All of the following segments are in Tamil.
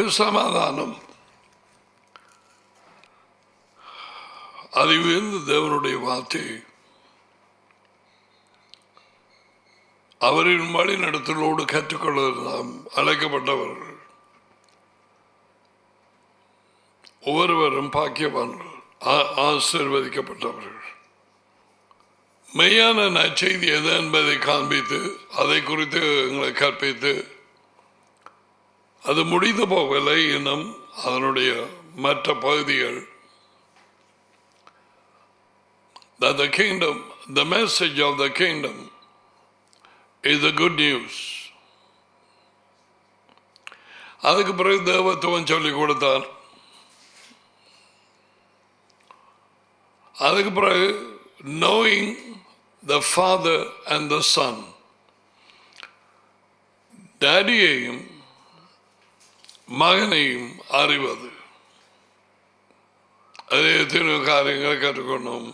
உங்களுக்கு சமாதானம். அறிவிருந்து தேவனுடைய வார்த்தை அவரின் வழி நடத்தலோடு கற்றுக்கொள்ளலாம் அழைக்கப்பட்டவர்கள் ஒவ்வொருவரும் பாக்கியவான்கள், ஆசீர்வதிக்கப்பட்டவர்கள். மெய்யான நற்செய்தி எது என்பதை காண்பித்து அதை குறித்து எங்களை கற்பித்து அது முடிந்து போகவில்லை. இன்னும் அதனுடைய மற்ற பகுதிகள் that the kingdom, the message of the kingdom is the good news. அதுக்கு பிறகு தேவத்துவம் சொல்லிக் கொடுத்தார். அதுக்கு பிறகு knowing the father and the son, டாடியையும் மகனையும் அறிவது. அதே எத்தனை காரியங்களை கற்றுக்கொண்டோம்.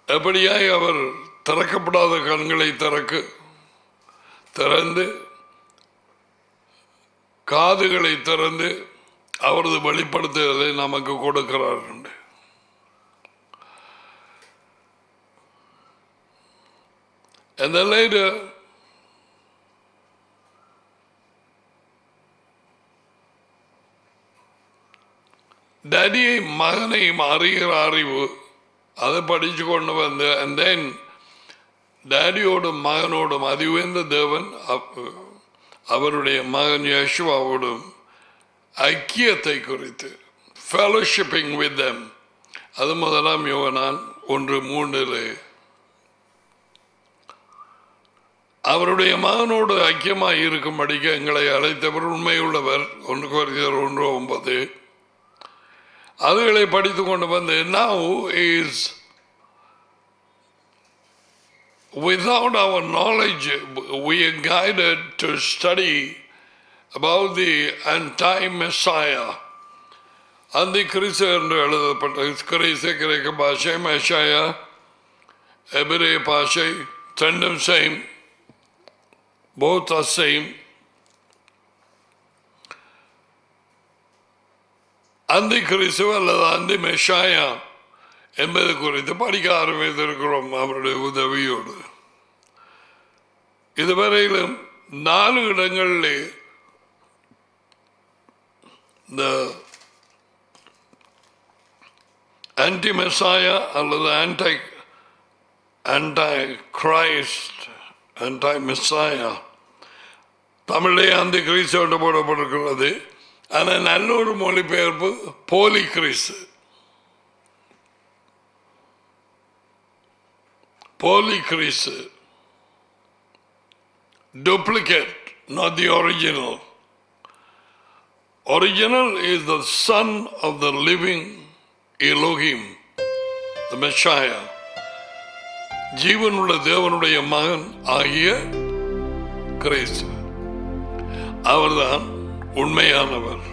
எப்படியாய் அவர் திறக்கப்படாத கண்களை திறந்து காதுகளை திறந்து அவரது வெளிப்படுத்துதலை நமக்கு கொடுக்கிறார். And then later டாடியை மகனையும் அறிகிற அறிவு அதை படிச்சு கொண்டு வந்து and then டாடியோடும் மகனோடும் அறிவுந்த தேவன் அவருடைய மகன் யேசுவாவோடும் ஐக்கியத்தை குறித்து fellowshipping with them. அது முதலாம் யோவான் 1:3 அவருடைய மகனோடு ஐக்கியமாக இருக்கும்படிக்கு எங்களை அழைத்தவர் உண்மையுள்ளவர் 1 Corinthians 1:9 அதுகளை படித்து கொண்டு வந்து now is without our knowledge we are guided to study about the anti-Messiah. அந்த கிறிஸ்து என்று எழுதப்பட்ட கிரேக்க பாஷை மெஷாயா எபிரேய பாஷை ரெண்டும் சேம், both are same. அந்த கிறிஸ்து அல்லது அந்த மெஷாயா என்பது குறித்து படிக்க ஆரம்பித்திருக்கிறோம் அவருடைய உதவியோடு. இதுவரையிலும் 4 இடங்களிலே இந்த ஆன்டி மெசாயா அல்லது ஆன்டி கிரைஸ்ட், ஆன்டி மெசாயா தமிழே அந்த கிறிஸ்து போடப்பட்டிருக்கிறது. ஆனால் நல்ல ஒரு மொழிபெயர்ப்பு போலி கிறிஸ்து. போலி கிறிஸ்து, duplicate, not the original. Original is the son of the living Elohim, the Messiah. ஜீவனுள்ள தேவனுடைய மகன் ஆகிய கிறிஸ்து அவர்தான் உண்மையானவர்.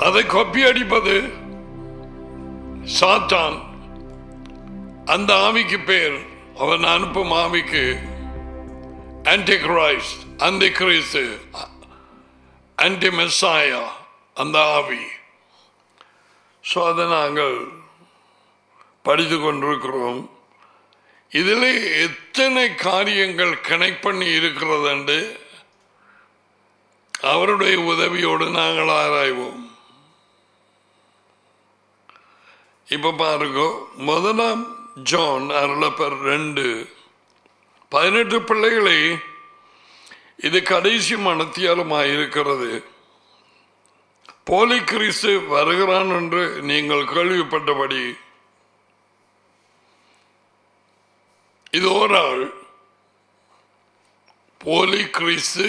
அதை கொப்பி அடிப்பது சாத்தான். அந்த ஆவிக்கு பேர், அவன் அனுப்பும் ஆவிக்கு ஆன்டி கிரைஸ்ட், அந்த கிறிஸ்து, ஆன்டி மெசாயா, அந்த ஆவி. ஸோ அதை நாங்கள் படித்து கொண்டிருக்கிறோம். இதில் எத்தனை காரியங்கள் கனெக்ட் பண்ணி இருக்கிறது என்று அவருடைய உதவியோடு நாங்கள் ஆராய்வோம். இப்ப பாருங்க, 1 ஜான் அருளப்பர் 2:18 பிள்ளைகளை, இது கடைசி மனத்தியாலுமாய் இருக்கிறது. போலி கிறிஸ்து வருகிறான் என்று நீங்கள் கேள்விப்பட்டபடி இது ஒரு ஆள். போலி கிறிஸ்து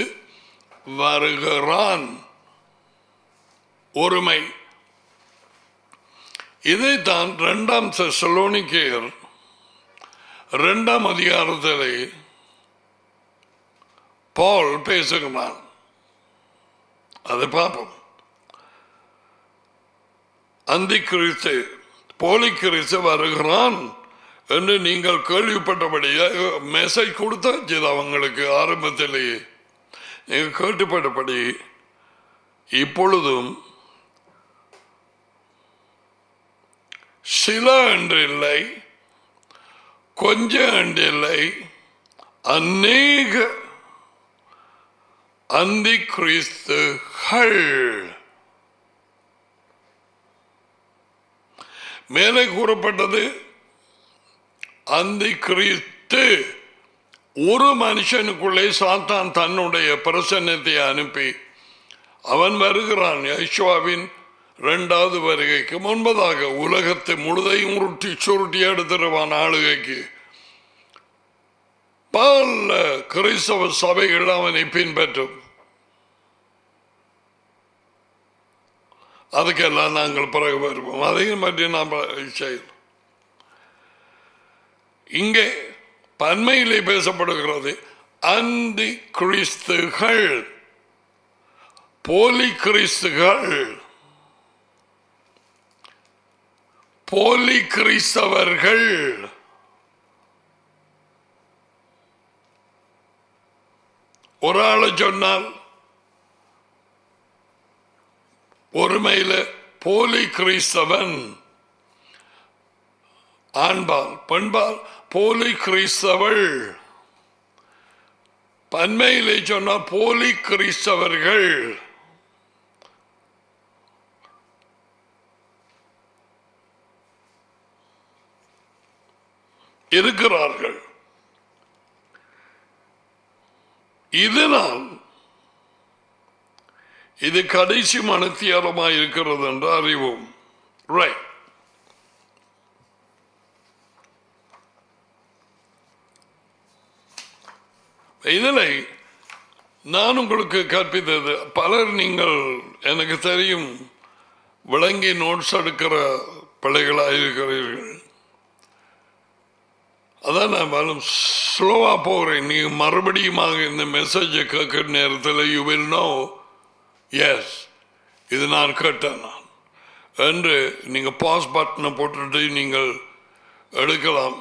வருகிறான், ஒருமை. இதைத்தான் 2 தெசலோனிக்கேயர் 2 அதிகாரத்திலே பவுல் பேசுகிறான். அதை பார்ப்போம். அந்தி கிறிஸ்து, போலி கிறிஸ்து வருகிறான் என்று நீங்கள் கேள்விப்பட்டபடி மெசேஜ் கொடுத்தாச்சு அவங்களுக்கு ஆரம்பத்திலேயே. நீங்கள் கேட்டுப்பட்டபடி இப்பொழுதும் சில என்று இல்லை, கொஞ்சம் என்று இல்லை, அநேக அந்தி கிறிஸ்துகள். மேலே கூறப்பட்டது அந்தி கிறிஸ்து. ஒரு மனுஷனுக்குள்ளே சாத்தான் தன்னுடைய பிரசன்னத்தை அனுப்பி அவன் வருகிறான். யெகோவாவின் இரண்டாவது வருகைக்கு முன்பதாக உலகத்தை முழுதையும் உருட்டி சுருட்டி எடுத்துருவான் ஆளுகைக்கு. பல கிறிஸ்தவ சபைகள் அவனை பின்பற்றும். அதுக்கெல்லாம் நாங்கள் பிறகு வருவோம். அதையும் பற்றி நாம் செய்யலாம். இங்கே பன்மையிலே பேசப்படுகிறது அந்தி கிறிஸ்துகள், போலி கிறிஸ்துகள், போலி கிறிஸ்தவர்கள். ஒரு ஆளை சொன்னால் ஒருமையில போலி கிறிஸ்தவன், ஆண்பால் பெண்பால் போலி கிறிஸ்தவள், பன்மையிலே சொன்னால் போலி கிறிஸ்தவர்கள். இருக்கிறார்கள். இதனால் இது கடைசி மனத்தியாலமாய் இருக்கிறது என்று அறிவோம். ரைட். இதனை நான் உங்களுக்கு கற்பித்தது பலர் நீங்கள் எனக்கு தெரியும் விளங்கி நோட்ஸ் எடுக்கிற பிள்ளைகளாக இருக்கிறீர்கள். அதான் நான் ஸ்லோவா போகிறேன். நீங்க மறுபடியும் இந்த மெசேஜை கேட்கிற நேரத்தில் யூ வில் நோ, எஸ் இது நான் கேட்டேன் நான் என்று நீங்கள் பாஸ் பட்டனை போட்டுட்டு நீங்கள் எடுக்கலாம்.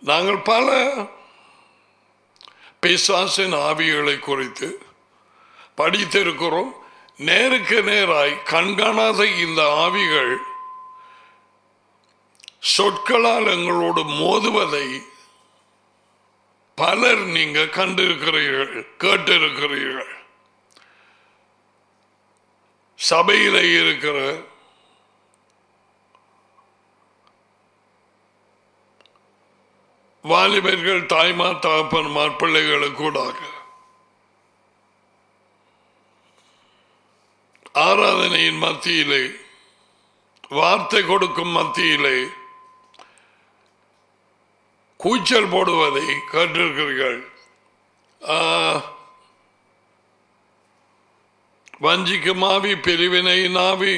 நாங்கள் பல பிசாசின் ஆவிகளை குறித்து படித்திருக்கிறோம். நேருக்கு நேராய் கண்காணாத இந்த ஆவிகள் சொற்களால் எங்களோடு மோதுவதை பலர் நீங்க கண்டிருக்கிறீர்கள், கேட்டிருக்கிறீர்கள். சபையில இருக்கிற வாலிபர்கள், தாய்மார், தகப்பன்மார், பிள்ளைகளுக்கு கூடாக ஆராதனையின் மத்தியிலே, வார்த்தை கொடுக்கும் மத்தியிலே கூச்சல் போடுவதை கேட்டிருக்கிறீர்கள். வஞ்சிக்கும் ஆவி, பிரிவினையின் ஆவி,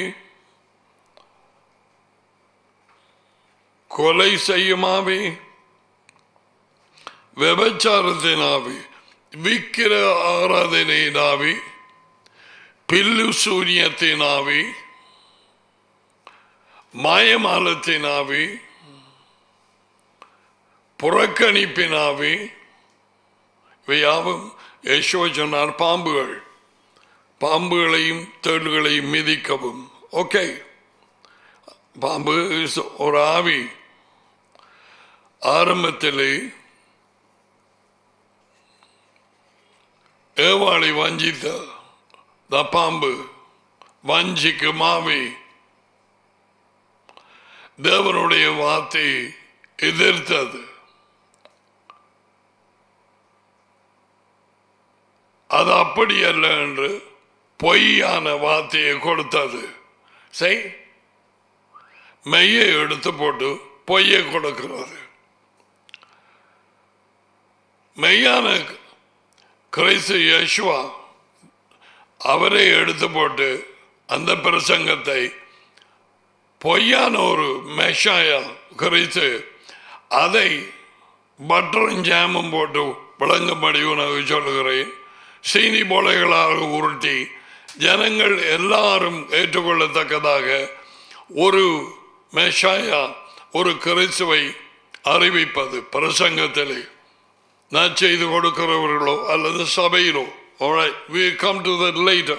கொலை செய்யும் ஆவி, விபச்சாரத்தின் ஆவி, விக்கிர ஆராதனையின் ஆவி, பில்லு சூரியத்தின் ஆவி, மாயமாலத்தின் ஆவி, புறக்கணிப்பின் ஆவி, இவையாவும் யெகோவா சொன்னார் பாம்புகள், பாம்புகளையும் தேள்களையும் மிதிக்கவும். ஓகே, பாம்பு ஒரு ஆவி. ஆரம்பத்திலே ஏவாளை வஞ்சித்த பாம்பு, வஞ்சிக்கும் ஆவி, தேவனுடைய வார்த்தை எதிர்த்தது. அது அப்படி அல்ல என்று பொய்யான வார்த்தையை கொடுத்தது. செய் மெய்யை எடுத்து போட்டு பொய்யை கொடுக்கிறது. மெய்யான கிறிஸ்து யேசுவா அவரை எடுத்து போட்டு அந்த பிரசங்கத்தை பொய்யான ஒரு மெஷாயா கிறிஸ்து அதை பட்டரும் ஜாமும் போட்டு விளங்கும்படி உனக்கு சொல்லுகிறேன். சீனி போலைகளாக உருட்டி ஜனங்கள் எல்லாரும் ஏற்றுக்கொள்ளத்தக்கதாக ஒரு மெஷாயா ஒரு கிறிஸ்துவை அறிவிப்பது பிரசங்கத்திலே நான் செய்து கொடுக்கிறவர்களோ அல்லது சபையிலோ. Alright, we come to that later.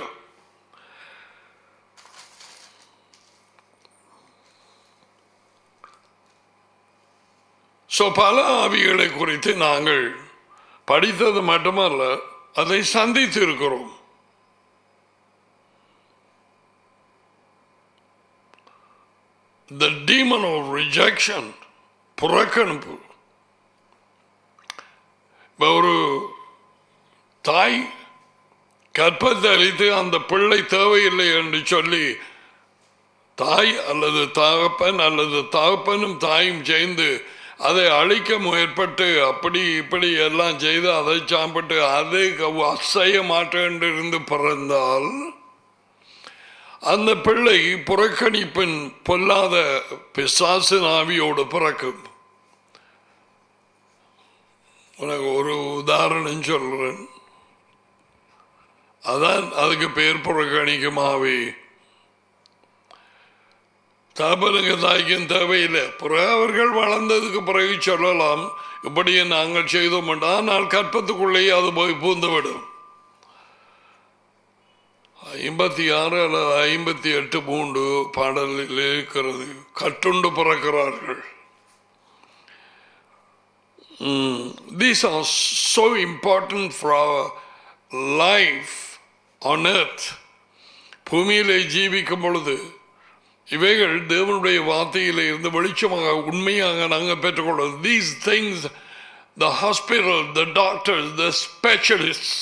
So பல ஆவிகளை குறித்து நாங்கள் படித்தது மட்டுமல்ல, அதை சந்தித்து இருக்கிறோம். The demon of rejection, புறக்கணிப்பு. ஒரு தாய் கற்பத்தை அளித்து அந்த பிள்ளை தேவையில்லை என்று சொல்லி தாய் அல்லது தகப்பன் அல்லது தகப்பனும் தாயும் சேர்ந்து அதை அழிக்க முயற்பட்டு அப்படி இப்படி எல்லாம் செய்து அதை சாப்பிட்டு அதை அசைய மாட்டேன் இருந்து பிறந்தால் அந்த பிள்ளை புறக்கணிப்பின் பொல்லாத பிசாசின் ஆவியோடு பிறக்கும். உனக்கு ஒரு உதாரணம் சொல்றேன். அதான் அதுக்கு பேர் புறக்கணிக்கும் ஆவி. தகப்பனுக்கு தாய்க்கும் தேவையில்லை. பிறகு அவர்கள் வளர்ந்ததுக்கு பிறகு சொல்லலாம், இப்படியே நாங்கள் செய்தோம். ஆனால் கற்பத்துக்குள்ளேயே அது போய் பூந்துவிடும். 56 அல்லது 58 பாடலில் இருக்கிறது, கட்டுண்டு பிறக்கிறார்கள். These are so important for our life on earth. பூமியிலே ஜீவிக்கும் பொழுது இவைகள் தேவனுடைய வார்த்தையிலே இருந்து வெளிச்சமாக உண்மையாக நாங்கள் பெற்றுக்கொள்வது. These things, the hospital, the doctors, the specialists,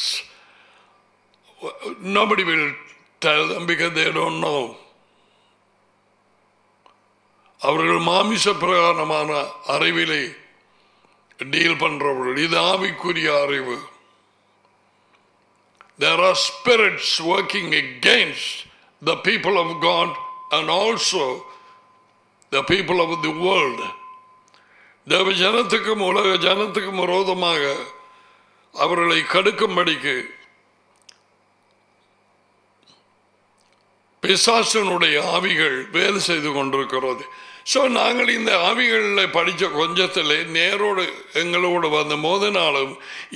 nobody will tell them because they don't know. அவர்கள் மாமிச பிரகாரமான அறிவிலே டீல் பண்றவர்கள். இது ஆவிக்குரிய அறிவு. There are spirits working against the people of God and also the people of the world. தேவ ஜனத்துக்கும் உலக ஜனத்துக்கும் விரோதமாக அவர்களை கடுக்கும்படிக்கு பிசாசனுடைய ஆவிகள் வேலை செய்து கொண்டிருக்கிறது. ஸோ நாங்கள் இந்த ஆவிகளில் படித்த கொஞ்சத்திலே நேரோடு எங்களோடு வந்த மோதினாலும்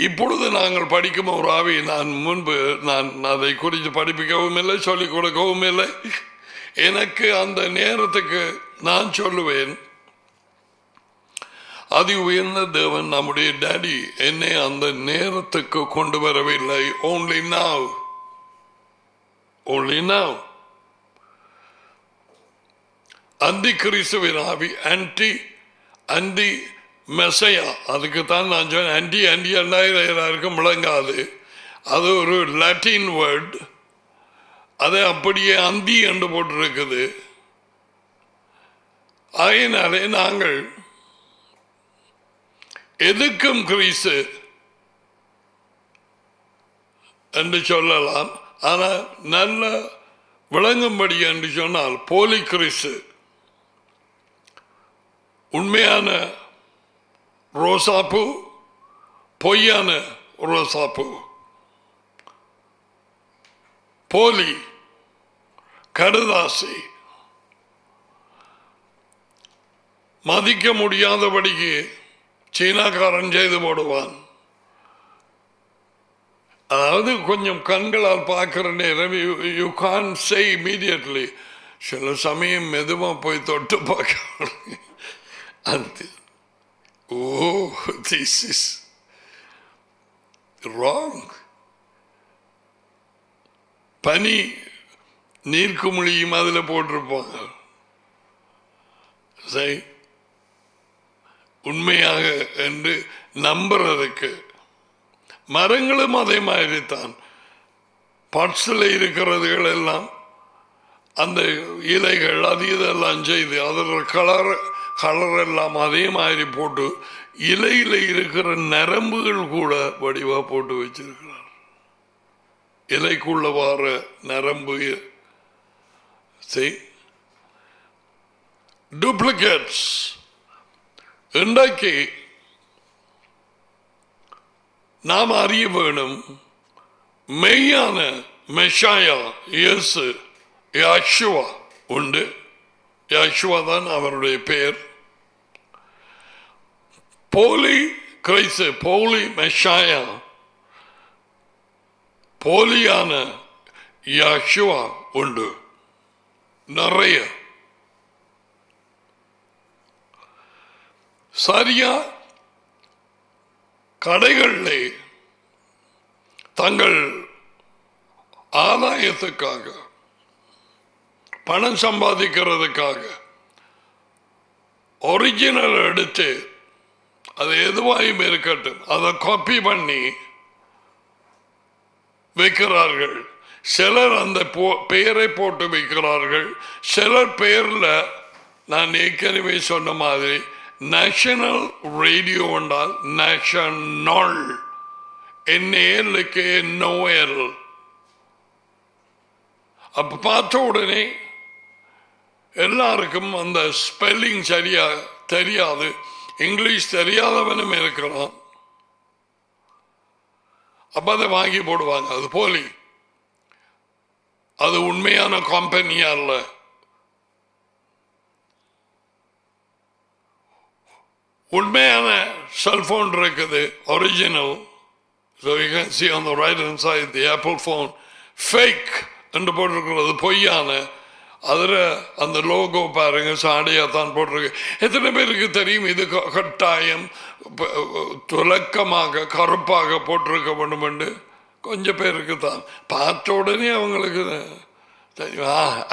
இப்பொழுது நாங்கள் படிக்கும் ஒரு ஆவி நான் அதை குறித்து படிப்பிக்கவும் இல்லை, சொல்லிக் கொடுக்கவும் இல்லை. எனக்கு அந்த நேரத்துக்கு நான் சொல்லுவேன், அதி உயர்ந்த தேவன் நம்முடைய டாடி என்னை அந்த நேரத்துக்கு கொண்டு வரவில்லை. only now அந்தி கிறிஸ்துவின் ஆவி, அந்தி மெசையா. அதுக்குத்தான் நான் சொன்னேன், அண்டி எல்லாருக்கும் விளங்காது. அது ஒரு லாட்டின் வேர்ட். அதை அப்படியே அந்தி என்று போட்டிருக்குது. ஆகையினாலே நாங்கள் எதுக்கும் கிறிஸ்து என்று சொல்லலாம். ஆனால் நல்ல விளங்கும்படி என்று சொன்னால் போலி கிறிஸ்து, உண்மையான ரோசாப்பூ, பொய்யான ரோசாப்பூ, போலி கடுதாசி, மதிக்க முடியாதபடிக்கு சீனாக்காரன் செய்து போடுவான். அதாவது கொஞ்சம் கண்களால் பார்க்கிற நேரம் யூ கான் சே இமீடியட்லி. சில சமயம் மெதுவாக போய் தொட்டு பார்க்க, this is wrong. பனி நீர்க்குமிழியும் அதில் போட்டிருப்பாங்க. சரி, உண்மையாக என்று நம்புறதுக்கு. மரங்களும் அதே மாதிரி தான். பட்ஸில் இருக்கிறதுகள் எல்லாம் அந்த இலைகள் அது இதெல்லாம் செய்து அதில் கலர் எல்லாம் அதே மாதிரி போட்டு இலையில் இருக்கிற நரம்புகள் கூட வடிவாக போட்டு வச்சிருக்கிறார். இலைக்குள்ள வார நரம்பு டூப்ளிகேட்ஸ். இன்றைக்கு நாம் அறிய வேணும், மெய்யான மெஷாயா இயேசு யெகோவா உண்டு. யேசுவா தான் அவருடைய பெயர். போலி கிறிஸ்து, போலி மெஷாயா, போலியான யேசுவா உண்டு நிறைய. சரியா கடைகளிலே தங்கள் ஆதாயத்துக்காக பணம் சம்பாதிக்கிறதுக்காக ஒரிஜினல் எடுத்து அது எதுவாயும் இருக்கட்டும் அதை காப்பி பண்ணி வைக்கிறார்கள். சிலர் அந்த பெயரை போட்டு வைக்கிறார்கள். சிலர் பெயர்ல நான் ஏற்கனவே சொன்ன மாதிரி நேஷனல் ரேடியோ என்றால் நேஷனல் NALக்கு NOL. அப்ப பார்த்த உடனே எல்லாருக்கும் அந்த ஸ்பெல்லிங் சரியா தெரியாது. இங்கிலீஷ் தெரியாதவனும் இருக்கிறான். அப்ப அதை வாங்கி போடுவாங்க. அது போலி, அது உண்மையான கம்பெனியா இல்ல. உண்மையான செல்போன் இருக்குது original. So you can see on the right hand side the Apple phone fake என்று போட்டிருக்கிறது பொய்யான. அதில் அந்த லோகோ பாருங்க சாடியா தான் போட்டிருக்கு. எத்தனை பேருக்கு தெரியும் இது கட்டாயம் துலக்கமாக கருப்பாக போட்டிருக்க வேண்டும் என்று? கொஞ்சம் பேருக்கு தான். பார்த்த உடனே அவங்களுக்கு தெரியும்.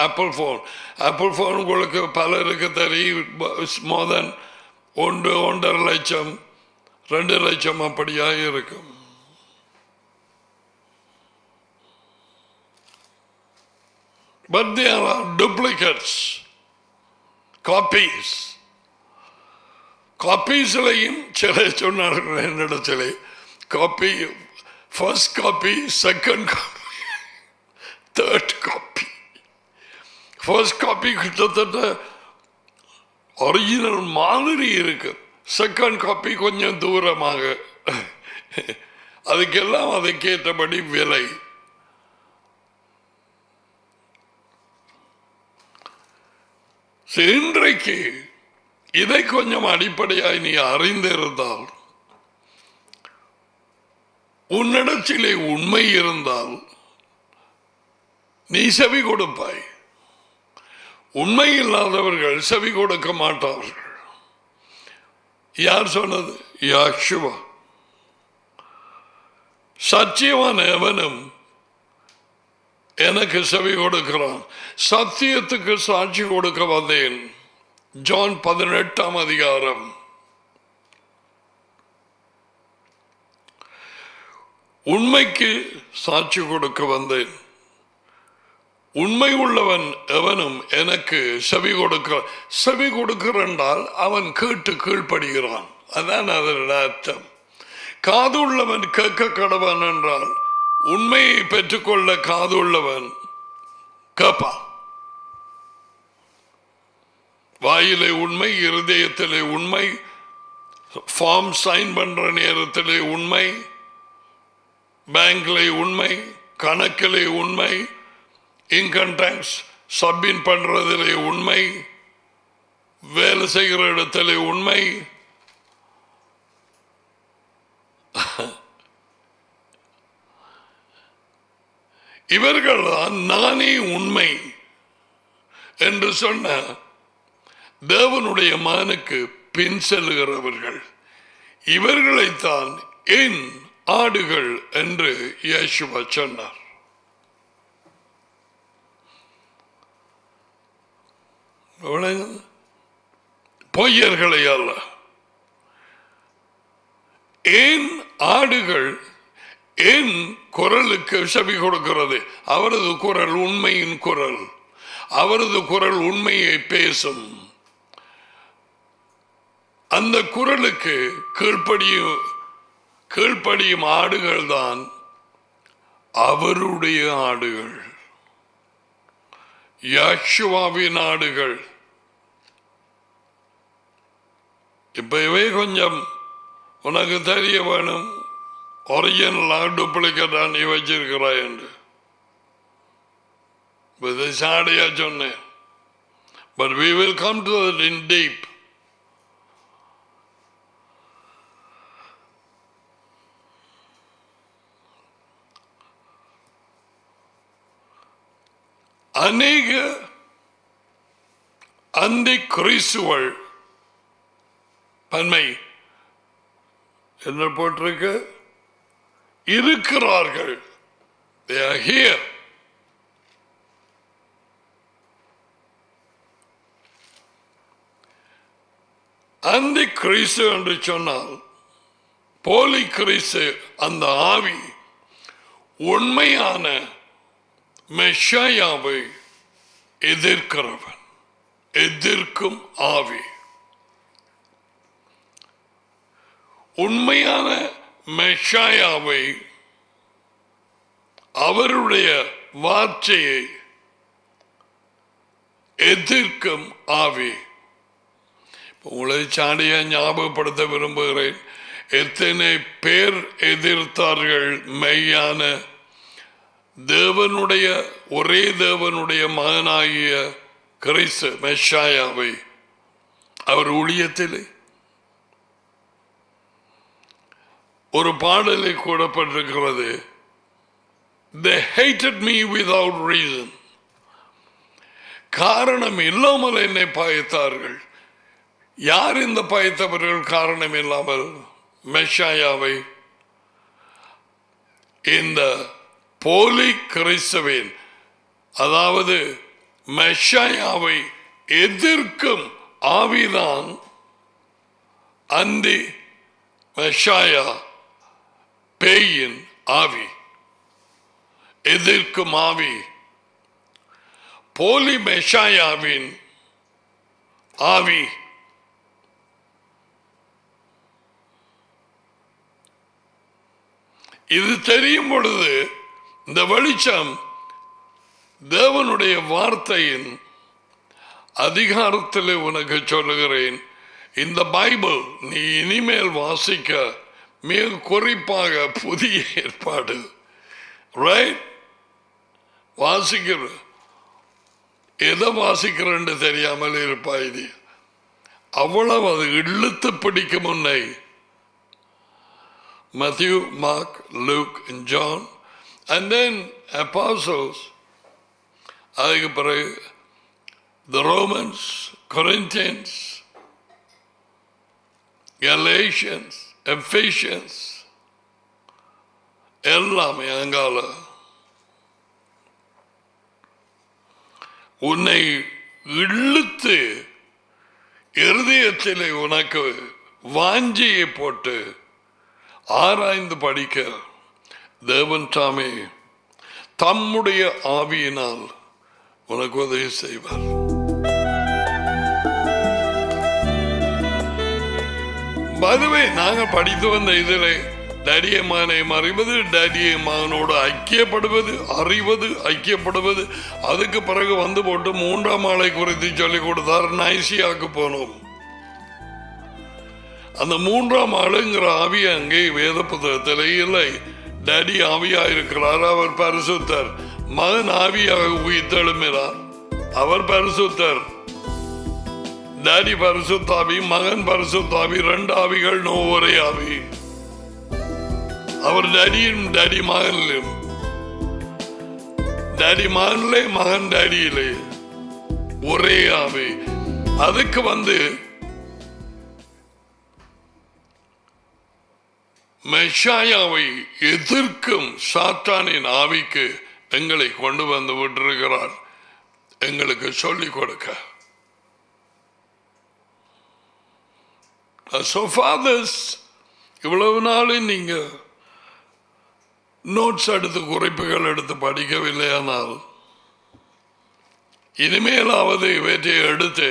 ஆப்பிள் ஃபோன், ஆப்பிள் ஃபோன் உங்களுக்கு பலருக்கு தெரியும். மோர் தென் 1.5 லட்சம் 2 லட்சம் அப்படியாக இருக்கும். But they are duplicates, copies. Copiesலையும் சில சொன்னார்கள் என்னிடத்திலே, copy first copy, second copy, third copy. First copy கிட்டத்தட்ட ஒரிஜினல் மாதிரி இருக்கு. செகண்ட் காப்பி கொஞ்சம் தூரமாக. அதுக்கெல்லாம் அதுக்கேற்றபடி விலை. இன்றைக்கு இதை கொஞ்சம் அடிப்படையாய் நீ அறிந்திருந்தால், உன்னிடத்திலே உண்மை இருந்தால் நீ செவி கொடுப்பாய். உண்மை இல்லாதவர்கள் செவி கொடுக்க மாட்டார்கள். யார் சொன்னது? யேசுவா. சத்தியவான் எவனும் எனக்கு செவி கொடுக்கிறான். சத்தியத்துக்கு சாட்சி கொடுக்க வந்தேன். ஜான் 18ஆம் அதிகாரம். உண்மைக்கு சாட்சி கொடுக்க வந்தேன். உண்மை உள்ளவன் எவனும் எனக்கு செவி கொடுக்க. செவி கொடுக்கிறால் அவன் கேட்டு கீழ்ப்படுகிறான். அதான் அதோட அர்த்தம். காது உள்ளவன் கேட்க கடவன் என்றால் உண்மையை பெற்றுக்கொள்ள காது உள்ளவன் கேட்பான். வாயிலே உண்மை, இருதயத்திலே உண்மை, ஃபார்ம் சைன் பண்ற நேரத்திலே உண்மை, பேங்க்ல உண்மை, கணக்கிலே உண்மை, இன்கம் டாக்ஸ் சப்மிட் பண்றதிலே உண்மை, வேலை செய்கிற இடத்திலே உண்மை. இவர்கள் தான் நானே உண்மை என்று சொன்ன தேவனுடைய மகனுக்கு பின் செல்லுகிறவர்கள். இவர்களைத்தான் என் ஆடுகள் என்று யேசுவா சொன்னார். பொய்யர்களை அல்ல. என் ஆடுகள் என் குரலுக்கு செவி கொடுக்கிறது. அவரது குரல் உண்மையின் குரல். அவரது குரல் உண்மையை பேசும். அந்த குரலுக்கு கீழ்ப்படியும் ஆடுகள் தான் அவருடைய ஆடுகள், யேசுவாவின் ஆடுகள். இப்பவே கொஞ்சம் உனக்கு தெரிய வேணும், ஒரிஜினலா டூப்ளிகேட்டா நீ வச்சிருக்கிறாய் என்று. சாடியா சொன்னேன். But we will come to that in deep. அநேக அந்தி கிறிஸ்துவள் பன்மை என்ன போட்டிருக்கு? இருக்கிறார்கள். They are here. அந்தி கிறிஸ்து என்று சொன்னால் போலி கிறிஸ்து அந்த ஆவி உண்மையான மெஷாயாவை எதிர்க்கிறவன், எதிர்க்கும் ஆவி. உண்மையான மெஷாயாவை, அவருடைய வார்த்தையை எதிர்க்கும் ஆவி. உங்களை சாடிய ஞாபகப்படுத்த விரும்புகிறேன். எத்தனை பேர் எதிர்த்தார்கள் மெய்யான தேவனுடைய, ஒரே தேவனுடைய மகனாகிய கிறிஸ்து மெஷாயாவை அவர் ஊழியத்திலே. ஒரு பாடலை கூறப்பட்டிருக்கிறது, they hated me without reason. காரணம் இல்லாமல் என்னை பாய்த்தார்கள். யார் இந்த பாய்த்தவர்கள்? காரணம் இல்லாமல் மெஷாயாவை, இந்த போலி கிறிஸ்துவின், அதாவது மெஷாயாவை எதிர்க்கும் ஆவிதான் அந்தி மெஷாயா, பேயின் ஆவி, எதிர்க்கும் ஆவி. போலி மெஷாயாவின் ஆவி இது தெரியும் பொழுது இந்த வெளிச்சம் தேவனுடைய வார்த்தையின் அதிகாரத்தில் உனக்கு சொல்லுகிறேன். இந்த பைபிள் நீ இனிமேல் வாசிக்க, மிக குறிப்பாக புதிய ஏற்பாடு ரைட் வாசிக்கிற, எதை வாசிக்கிறன்னு தெரியாமல் இருப்பாய். அவ்வளவு அது இழுத்து பிடிக்கும் உன்னை. Matthew, Mark, Luke and John, and then apostles, அதுக்கு பிறகு the Romans, Corinthians, Galatians, Ephesians, எல்லாமே அங்கால உன்னை இழுத்து இருதயத்திலே உனக்கு வாஞ்சியை போட்டு ஆராய்ந்து படிக்க தேவன் தாமே தம்முடைய ஆவியினால் உனக்கு உதவி செய்வார். பதுவே நாங்கள் படித்து வந்த இதில் டேடியை மகனை அறிவது, டேடியை மகனோடு ஐக்கியப்படுவது, அறிவது, ஐக்கியப்படுவது, அதுக்கு பிறகு வந்து போட்டு 3ஆம் ஆளை குறித்து சொல்லிக் கொடுத்தார். நைசியாவுக்கு போனோம். அந்த 3ஆம் ஆளுங்கிற ஆவி அங்கே வேத புத்தகத்தில் இல்லை. டேடி ஆவியா இருக்கிறார், அவர் பரிசுத்தர். மகன் ஆவியாக உயிர்த்தெழும்பினார், அவர் பரிசுத்தர். டேடி பரிசுத்தாவி, மகன் பரிசுத்தாவி, 2 ஆவிகள் ஒரே ஆவி. அவர் டேடியும் டேடி மகனிலும், டேடி மகனிலே, மகன் டேடியிலே, ஒரே ஆவி. அதுக்கு வந்து மெஷாயாவை எதிர்க்கும் சாத்தானின் ஆவிக்கு எங்களை கொண்டு வந்து விட்டிருக்கிறார், எங்களுக்கு சொல்லிக் கொடுக்க. So fathers, இவ்வளவு நாளும் நீங்க நோட்ஸ் எடுத்து, குறிப்புகள் எடுத்து படிக்கவில்லையானால் இனிமேலாவது இவற்றை எடுத்து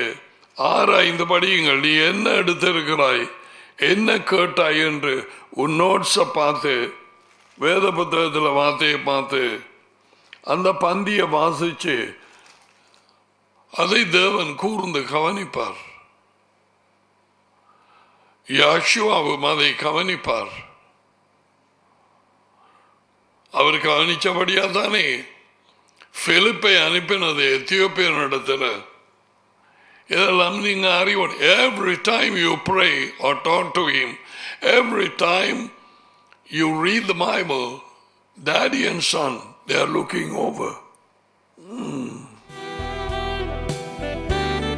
ஆராய்ந்து படியுங்கள். நீ என்ன எடுத்திருக்கிறாய், என்ன கேட்டாய் என்று உன் நோட்ஸை பார்த்து, வேத புத்தகத்தில் வார்த்தையை பார்த்து, அந்த பந்தியை வாசிச்சு அதை தேவன் கூர்ந்து கவனிப்பார். யாஷுவாவும் அதை கவனிப்பார். அவர் கவனிச்சபடியா தானே பிலிப்பை அனுப்பினது எத்தியோப்பியனிடத்தில். இதெல்லாம் நீங்க அறிவோம். Every time you pray or talk to him, every time you read the Bible, daddy and son, they are looking over.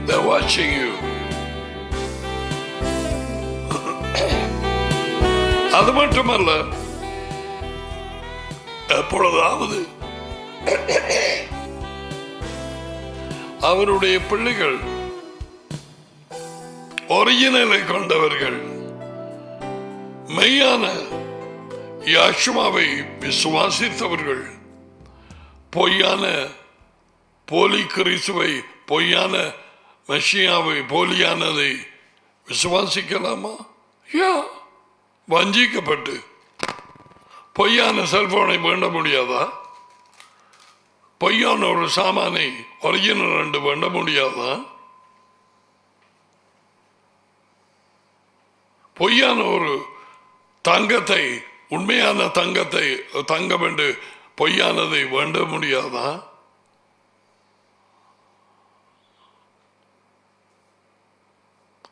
They're watching you. அது மட்டுமல்ல, எப்பொழுதாவது அவருடைய பிள்ளைகள் ஒரிஜினலை கொண்டவர்கள் மெய்யான யாஷுவாவை விசுவாசித்தவர்கள் பொய்யான போலி கிறிஸ்துவை, பொய்யான மெஷியாவை, போலியானதை விசுவாசிக்கலாமா? வஞ்சிக்கப்பட்டு பொய்யான செல்போனை வேண்ட முடியாதா? பொய்யான ஒரு சாமானை ஒரிஜினல் ரெண்டு வேண்ட முடியாதா? பொய்யான ஒரு தங்கத்தை, உண்மையான தங்கத்தை, தங்கம் என்று பொய்யானதை வேண்ட முடியாதா?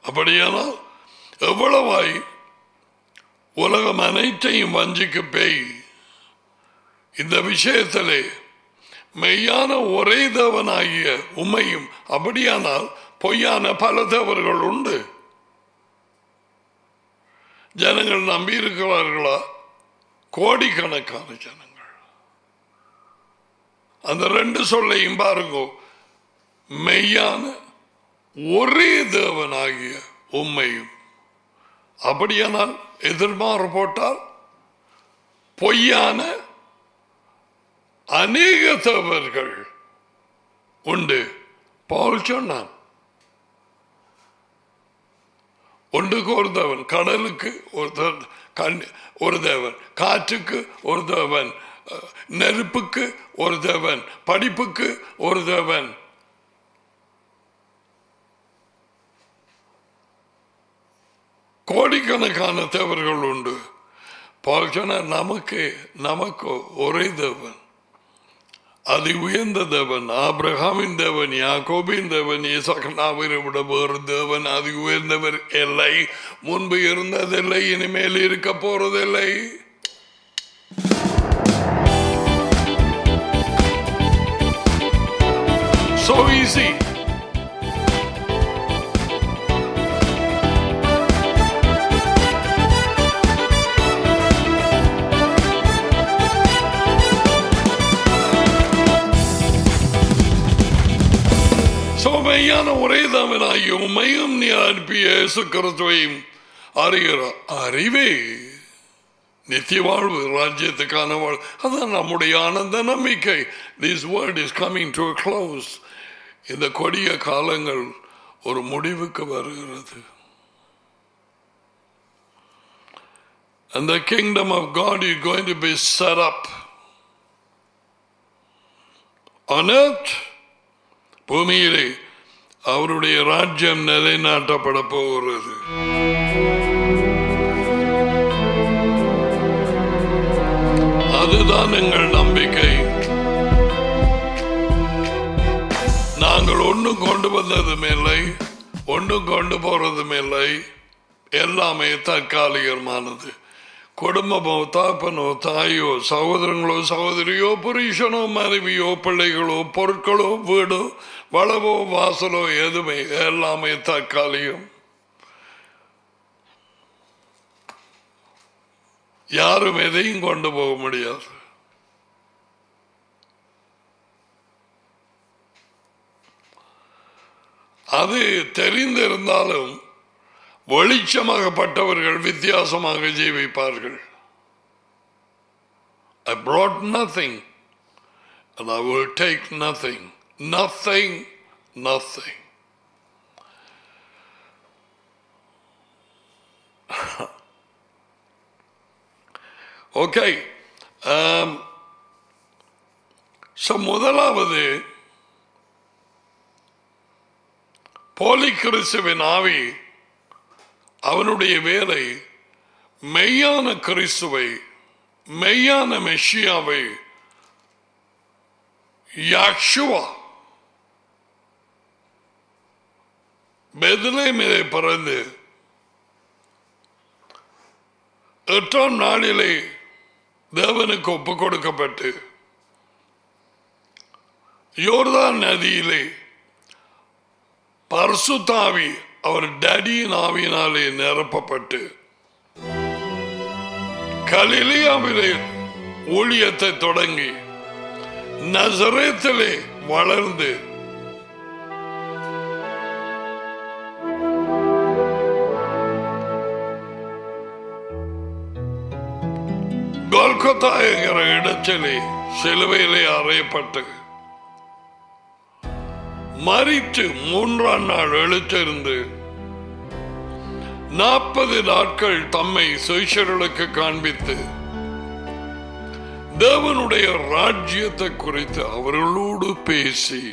அப்படியானால் எவ்வளவாய் உலகம் அனைத்தையும் வஞ்சிக்கு பேய் இந்த விஷயத்திலே மெய்யான ஒரே தேவனாகிய உம்மையும், அப்படியானால் பொய்யான பல தேவர்கள் உண்டு. ஜனங்கள் நம்பி இருக்கிறார்களா? கோடிக்கணக்கான ஜனங்கள். அந்த ரெண்டு சொல்லையும் பாருங்க, மெய்யான ஒரே தேவனாகிய உம்மையும். அப்படியானால் எதிர்மாறு போட்டால் பொய்யான அநேக தேவர்கள் உண்டு. பவுல் சொன்னான், ஒன்றுக்கு ஒரு தேவன், கடலுக்கு ஒரு தேவன், காற்றுக்கு ஒரு தேவன், நெருப்புக்கு ஒரு தேவன், படிப்புக்கு ஒரு தேவன். கோடிக்கணக்கான தேவர்கள் உண்டு. பவுல் சொன்னார், நமக்கு ஒரே தேவன், அதி உயர்ந்த தேவன், ஆபிரகாமின் தேவன், யாக்கோபின் தேவன், ஈசாக்கனாவை விட வேறு தேவன் அதி உயர்ந்தவர் இல்லை. முன்பு இருந்ததில்லை, இனிமேல் இருக்க போறதில்லை. So easy. மெய்யான ஒரே தேவனாகிய உம்மையும் நீ அனுப்பிய இயேசு கிறிஸ்துவையும் அறிகிற அறிவே நித்திய வாழ்வு, ராஜ்யத்துக்கான வாழ்வு. அதான் நம்முடைய ஆனந்த நம்பிக்கை. This world is coming to a close. இந்த கொடிய காலங்கள் ஒரு முடிவுக்கு வருகிறது. And the kingdom of God is going to be set up on earth. பூமியிலே அவருடைய ராஜ்யம் நிலைநாட்டப்பட போகிறது. அதுதான் எங்கள் நம்பிக்கை. நாங்கள் ஒன்றும் கொண்டு வந்ததும் இல்லை, ஒன்றும் கொண்டு போறதும் இல்லை. எல்லாமே தற்காலிகமானது. குடும்பமோ, தாப்பனோ, தாயோ, சகோதரங்களோ, சகோதரியோ, புருஷனோ, மனைவியோ, பிள்ளைகளோ, பொருட்களோ, வீடோ, வளவோ, வாசலோ, எதுவுமே எல்லாமே தற்காலிகம். யாரும் எதையும் கொண்டு போக முடியாது. அது தெரிந்திருந்தாலும் வெளிச்சமாகப்பட்டவர்கள் வித்தியாசமாக ஜீவிப்பார்கள். I brought nothing and I will take nothing. Nothing. Okay. So முதலாவது, போலி கிறிஸ்துவின் ஆவி, அவனுடைய வேலை மெய்யான கிறிஸ்துவை, மெய்யான மெஷியாவை, யாஷுவா பெத்லகேமிலே பிறந்து 8ஆம் நாளிலே தேவனுக்கு ஒப்புக் கொடுக்கப்பட்டு யோர்தான் நதியிலே பரிசுத்த ஆவி அவர் டேடியின் ஆவியினாலே நிரப்பப்பட்டு கலிலியாவிலே ஊழியத்தை தொடங்கி நசரேத்திலே வளர்ந்து கோல்கொத்தா என்கிற இடத்திலே சிலுவையிலே அறையப்பட்டு மரித்து 3ஆம் நாள் எழுத்திருந்து 40 நாட்கள் தம்மை சீஷர்களுக்கு காண்பித்து தேவனுடைய ராஜ்யத்தை குறித்து அவர்களோடு பேசி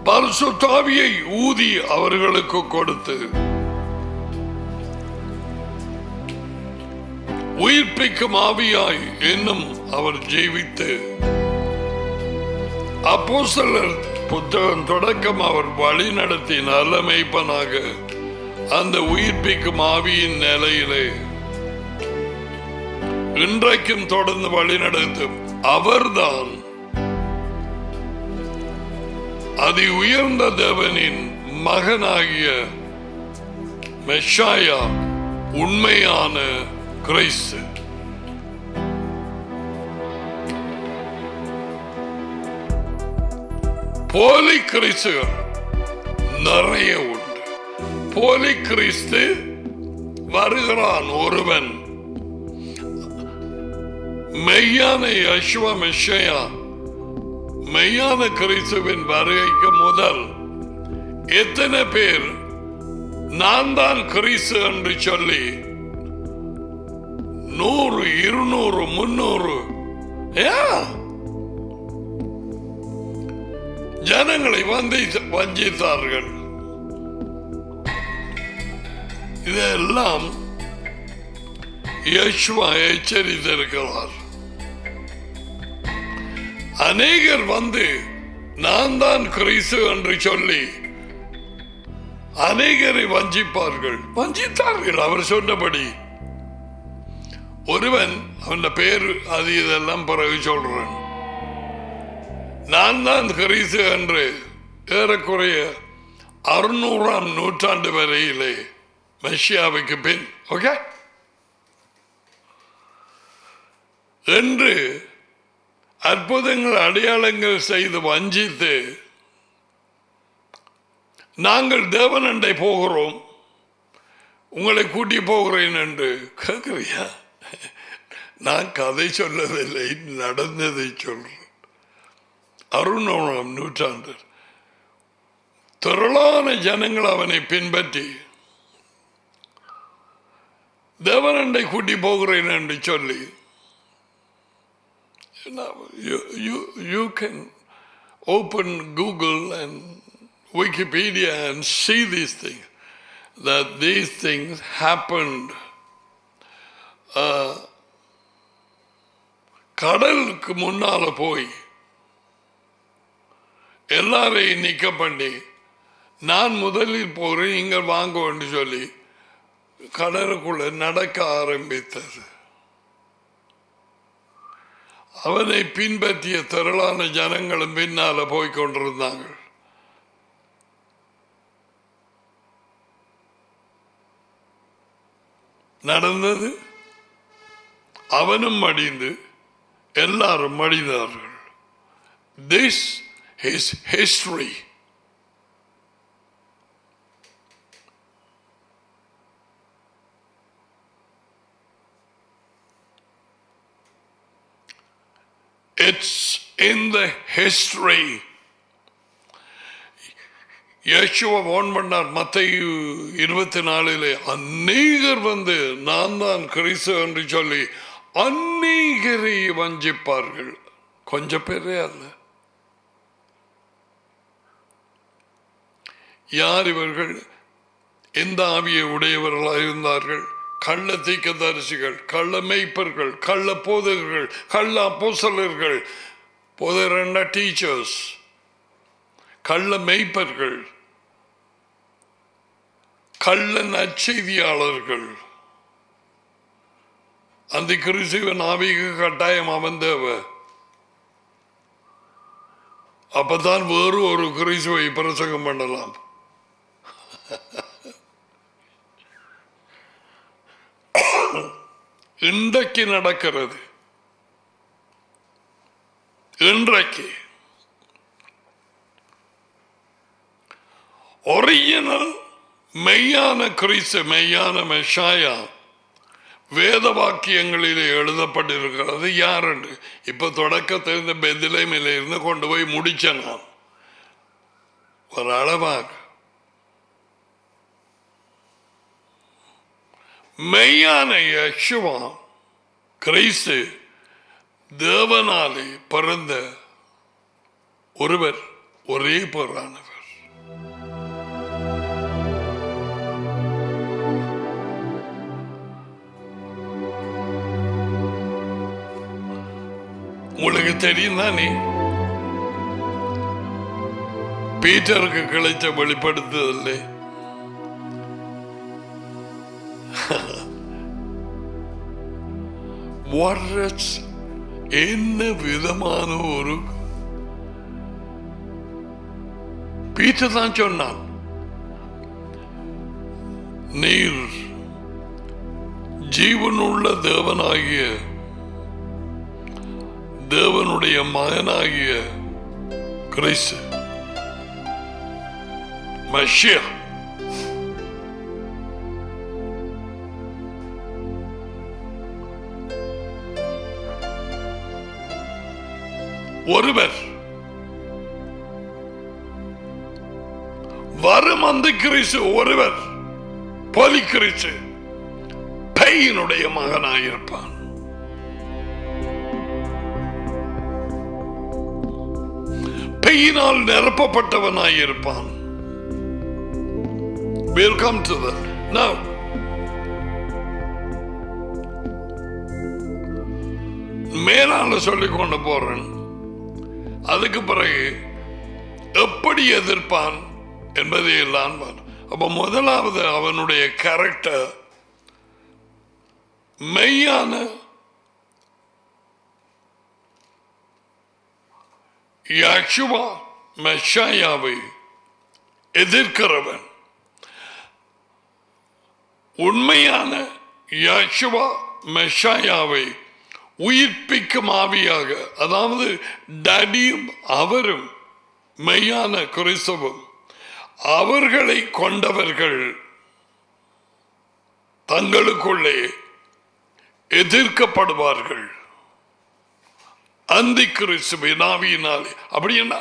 பரிசுத்த ஆவியை ஊதி அவர்களுக்கு கொடுத்து உயிர்ப்பிக்கும் ஆவியாய் என்னும் அவர் ஜீவித்து அப்போஸ்தலர் புத்தகம் தொடக்கம் அவர் வழி நடத்தி நல்ல மேய்ப்பனாக அந்த உயிர்ப்பிக்கும் ஆவியின் நிலையிலே இன்றைக்கும் தொடர்ந்து வழி நடத்தும் அவர்தான் அதி உயர்ந்த தேவனின் மகனாகிய மெஷாயா, உண்மையான கிறிஸ்து. போலி கிறிஸ்துகள் நிறைய உண்டு. போலி கிறிஸ்து வருகிறான் ஒருவன், மெய்யான யெகோவா மெஷியா மெய்யான கிறிஸ்துவின் வருகைக்கு முதல் எத்தனை பேர் நான் தான் கிறிஸ்து என்று சொல்லி 100, 200, 300 ஜனங்களை வஞ்சித்தார்கள். இதெல்லாம் யெகோவா எச்சரித்திருக்கிறார். அநேகர் வந்து நான் தான் கிறிஸ்து என்று சொல்லி அநேகரை வஞ்சித்தார்கள். அவர் சொன்னபடி ஒருவன் அவன் பேர் அது இதெல்லாம் பிறகு சொல்றேன், நான் தான் கிறிஸ்து என்று ஏறக்குறைய 600ஆம் நூற்றாண்டு வரையிலே மெஷியாவுக்கு பின் ஓகே என்று அற்புதங்கள் அடையாளங்கள் செய்து வஞ்சித்து நாங்கள் தேவனண்டை போகிறோம், உங்களை கூட்டி போகிறேன் என்று கேட்கிறியா? நான் கதை சொல்லவில்லை, நடந்ததை சொல்றேன். 600ஆம் நூற்றாண்டு திரளான ஜனங்கள் அவனை பின்பற்றி தேவனண்டை கூட்டி போகிறேன் என்று சொல்லி you can open Google and Wikipedia and see these things, that these things happened. கடலுக்கு முன்னால போய் எல்லாரையும் நிக்க பண்ணி நான் முதலில் போறேன் இங்க வாங்க என்று சொல்லி கடலுக்குள்ள நடக்க ஆரம்பித்தது. அவனை பின்பற்றிய திரளான ஜனங்களும் பின்னால போய்கொண்டிருந்தாங்க. நடந்தது, அவனும் மடிந்து எல்லாரும் மடிந்தார்கள். This is history. It's in the history. Jehovah warn பண்ணார் மத்தேயு 24 அநேகர் வந்து நான் தான் கிறிஸ்து என்று சொல்லி அநேகரை வஞ்சிப்பார்கள். கொஞ்சம் பேரே அல்ல. யார் இவர்கள்? எந்த ஆவியை உடையவர்களாக இருந்தார்கள்? கள்ள தீர்க்கதரிசிகள், கள்ள மேய்ப்பர்கள், கள்ள போதகர்கள், கள்ள அப்போஸ்தலர்கள், போதரண்ட டீச்சர்ஸ், கள்ள மெய்ப்பர்கள், கள்ள நற்செய்தியாளர்கள். அந்த கிறிஸ்துவ ஆவிக்கு கட்டாயம் அவன் தேவை. அப்பதான் வேறு ஒரு கிறிஸ்துவை பிரசங்கம் பண்ணலாம். இன்றைக்கு நடக்கிறது, இன்றைக்கு ஒரிஜினல் மெய்யான கிறிஸ்து, மெய்யான மெஷாயா வேத வாக்கியங்களிலே எழுதப்பட்டிருக்கிறது. யார் என்று இப்ப தொடக்கத்தில் இந்த பெத்லெஹேமில் இருந்து கொண்டு போய் முடிச்சேன் நான் ஒரு அளவாக. மெய்யான யெகோவா கிறிஸ்து தேவனாலே பிறந்த ஒருவர், ஒரே பேரானவர். உங்களுக்கு தெரியும் தானே பீட்டருக்கு கிடைத்த வெளிப்படுத்துதல்ல என்ன விதமான ஒரு பீட்டர் தான் சொன்னான், நீர் ஜீவனுள்ள தேவனாகிய தேவனுடைய மகனாகிய கிறிஸ்து மெஷியா ஒருவர், வரும் அந்த கிறிஸ்து ஒருவர், போலி கிறிஸ்து பேயினுடைய மகனாயிருப்பான். பெயினால் நிரப்பப்பட்டவனாயிருப்பான். We'll come to that. Now, மேலான சொல்லிக் கொண்டு போறேன். அதுக்கு பிறகு எப்படி எதிர்ப்பான் என்பதை எல்லாம். அப்ப முதலாவது அவனுடைய கேரக்டர் மெய்யான யெகோவா மெஷாயாவை எதிர்க்கிறவன், உண்மையான யெகோவா மெஷாயாவை உயிர்ப்பிக்கும் ஆவியாக, அதாவது டடியும் அவரும் மெய்யான கிறிஸ்தவம், அவர்களை கொண்டவர்கள் தங்களுக்குள்ளே எதிர்க்கப்படுவார்கள் அந்தி கிறிஸ்துவின் ஆவியினாலே. அப்படின்னா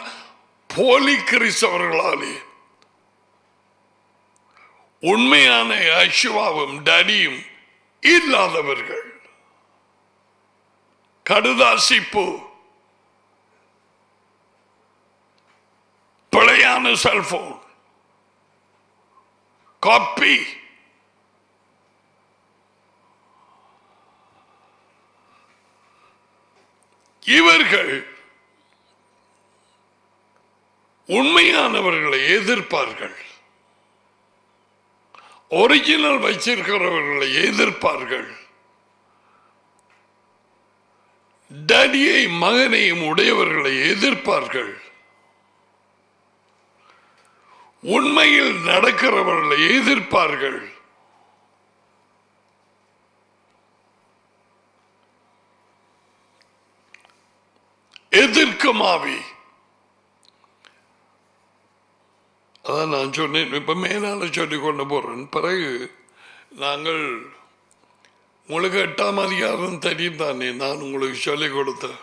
போலி கிறிஸ்தவர்களாலே. உண்மையான யெகோவாவும் டடியும் இல்லாதவர்கள், கடுதாசிப்பு, பிழையான செல்போன், காப்பி, இவர்கள் உண்மையானவர்களை எதிர்ப்பார்கள், ஒரிஜினல் வச்சிருக்கிறவர்களை எதிர்ப்பார்கள், டடியை மகனையும் உடையவர்களை எதிர்ப்பார்கள், உண்மையில் நடக்கிறவர்களை எதிர்ப்பார்கள். எதிர்க்கும் ஆவி. அதான் நான் சொன்னேன், இப்ப மேலால சொல்லி கொண்டு போறேன். பிறகு நாங்கள் உங்களுக்கு 8ஆம் அதிகாரம் தெரியும் தானே, நான் உங்களுக்கு சொல்லிக் கொடுத்தேன்.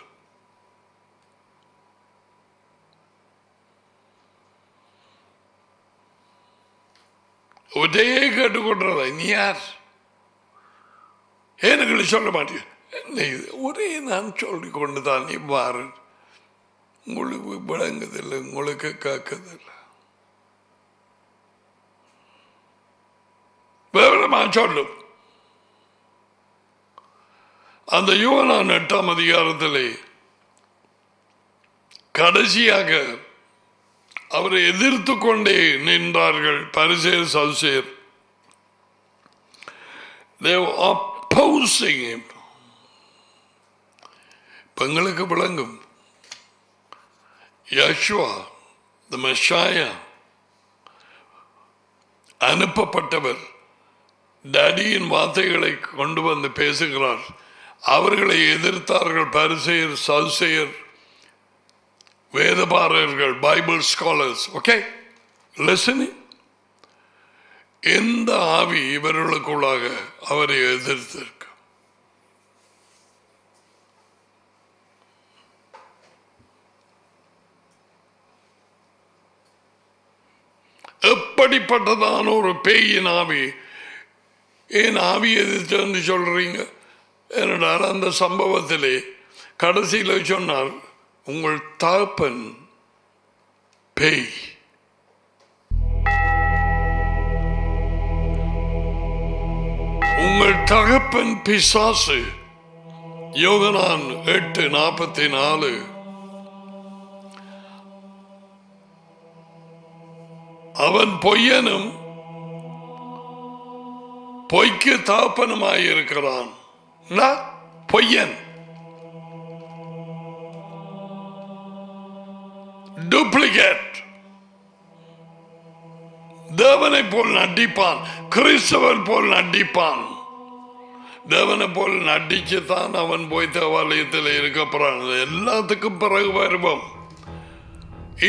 ஒரே கேட்டுக்கொண்டதா, நீ யார் எனக்கு சொல்ல மாட்டேன், ஒரே நான் சொல்லிக் கொண்டு தானே பாரு, உங்களுக்கு விளங்குதில்லை, உங்களுக்கு கேட்கதில்லை. விவரமா சொல்லும். அந்த யோவான் 8ஆம் அதிகாரத்திலே கடைசியாக அவரை எதிர்த்து கொண்டே நின்றார்கள் பரிசேயர் சதுசேயர். They were opposing him. எங்களுக்கு விளங்கும் யெஷுவா the Messiah அனுப்பப்பட்டவர் டேடியின் வார்த்தைகளை கொண்டு வந்து பேசுகிறார். அவர்களை எதிர்த்தார்கள் பரிசேயர் சதுசேயர் வேதபாரகர்கள் பைபிள் ஸ்காலர்ஸ். Okay, listening. எந்த ஆவி இவர்களுக்குள்ளாக அவரை எதிர்த்திருக்கு? எப்படிப்பட்டதான ஒரு பேயின் ஆவி? ஏன் ஆவி எதிர்த்து சொல்றீங்க என்றால் அந்த சம்பவத்திலே கடைசியில் சொன்னார், உங்கள் தகப்பன் பேய். உங்கள் தகப்பன் பிசாசு. யோகனான் 8:44. அவன் பொய்யனும் பொய்க்கு தாப்பனுமாயிருக்கிறான். பொய்யன், டூப்ளிகேட். தேவனை போல் நடிப்பான், கிறிஸ்தவர் போல் நடிப்பான். தேவனை போல் நடிச்சுதான் அவன் போய் தேவாலயத்தில் இருக்கப்படுறான். எல்லாத்துக்கும் பிறகு வருவோம்.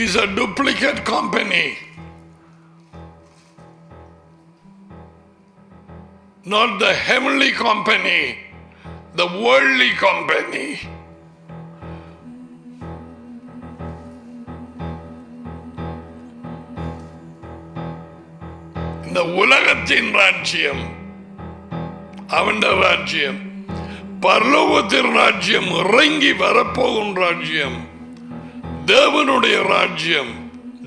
Is a duplicate company, not the heavenly company, the worldly company. இந்த உலகத்தின் ராஜ்யம் அவன் ராஜ்யம், பரலோகத்தின் ராஜ்யம், இறங்கி வரப்போகும் ராஜ்யம், தேவனுடைய ராஜ்யம்,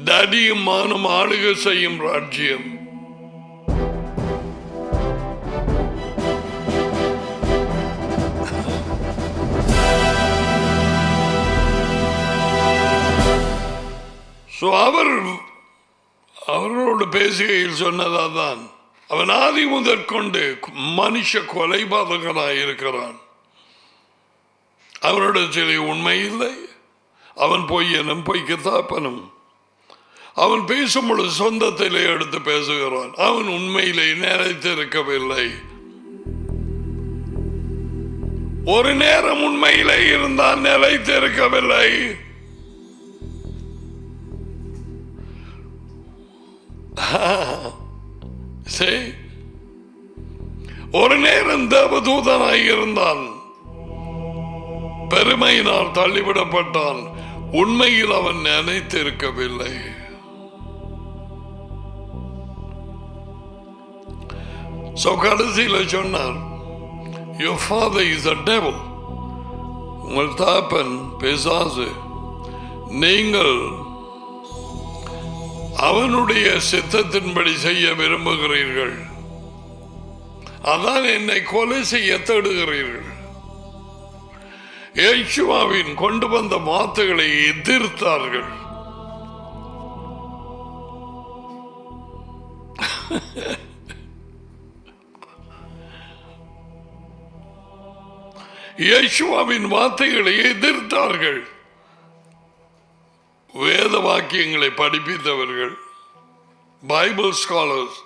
தடியும் மானும் ஆளுகை செய்யும் ராஜ்யம். அவரோடு பேசுகையில் சொன்னதான், அவன் ஆதி முதற்கொண்டு மனுஷ கொலைபாதகனாய் இருக்கிறான். அவனிடத்தில் உண்மை இல்லை. அவன் பொய்யனும் பொய்க்கு தாப்பனும். அவன் பேசும் பொழுது சொந்தத்திலே எடுத்து பேசுகிறான். அவன் உண்மையிலே நிலைத்திருக்கவில்லை. ஒரு நேரம் உண்மையிலே இருந்தான், நிலைத்திருக்கவில்லை. ஒரு நேரம் தேவதூதனாய் இருந்தான், பெருமையினால் தள்ளிவிடப்பட்டான். உண்மையில் அவன் நினைத்திருக்கவில்லை. கடைசியில் சொன்னார், your father is a devil. உங்கள் தாப்பன் பிசாசு. நீங்கள் அவனுடைய சித்தத்தின்படி செய்ய விரும்புகிறீர்கள். அதான் என்னை கொலை செய்ய தேடுகிறீர்கள். இயேசுவின் கொண்டு வந்த வார்த்தைகளை எதிர்த்தார்கள். இயேசுவின் வார்த்தைகளை எதிர்த்தார்கள். வேத வாக்கியங்களை படிப்பித்தவர்கள், பைபிள் ஸ்காலர்ஸ்,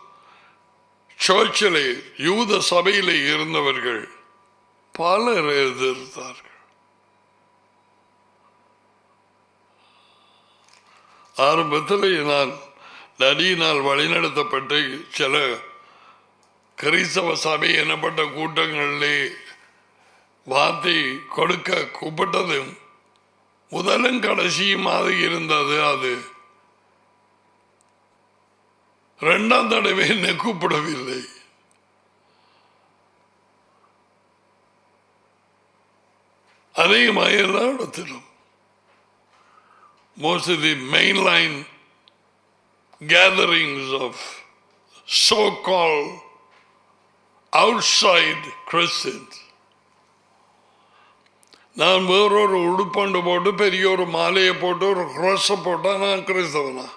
சர்ச்சிலே யூத சபையிலே இருந்தவர்கள் பலர் எதிர்த்தார்கள். ஆரம்பத்தில் நான் நடியினால் வழிநடத்தப்பட்டு சில கிறிஸ்தவ சபை எனப்பட்ட கூட்டங்களிலே வார்த்தை கொடுக்க கூப்பிட்டதும் முதலும் கடைசியுமாக இருந்தது. அது இரண்டாம் தடவை என்னை கூப்பிடவில்லை. அதிகமாக எல்லா இடத்திலும் most of the mainline gatherings of so-called outside Christians, நான் வேறொரு உடுப்பண்டு போட்டு பெரிய ஒரு மாலையை போட்டு ஒரு குரோஸை போட்டா நான் கிறிஸ்தவனா?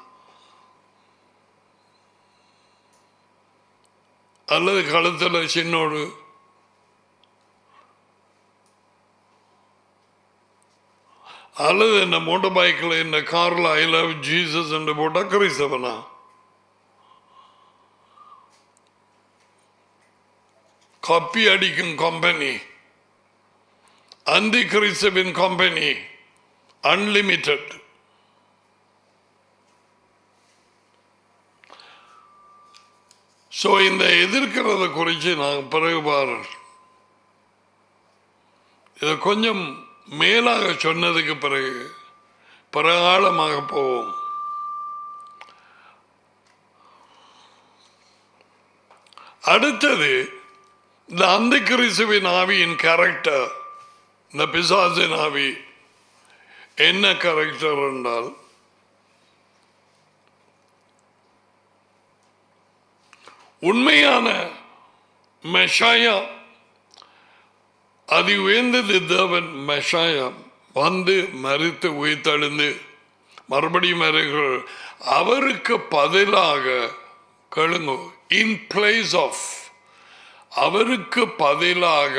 அல்லது கழுத்தில் சின்னோடு அல்லது என்ன மோட்டர் பைக்கில் என்ன காரில் ஐ லவ் ஜீசஸ் என்று போட்டா கிறிஸ்தவனா? காப்பி அடிக்கும் கம்பெனி, அந்தி கிறிஸ்தவின் கம்பெனி, அன்லிமிட்டெட். ஸோ இந்த எதிர்க்கிறத குறித்து நான் பிறகு பாரு, இதை கொஞ்சம் மேலாக சொன்னதுக்கு பிறகு ஆழமாக போவோம். அடுத்தது இந்த அந்த கிறிஸ்துவின் ஆவியின் கேரக்டர், இந்த பிசாசின் ஆவி என்ன கேரக்டர் என்றால், உண்மையான மெஷாயா, அதி உயர்ந்தது தேவன் மெஷாயா வந்து மரித்து உயிர்த்தெழுந்து மறுபடியும் வருகிறார். அவருக்கு பதிலாக கேளுங்க, இன் பிளேஸ் ஆஃப், அவருக்கு பதிலாக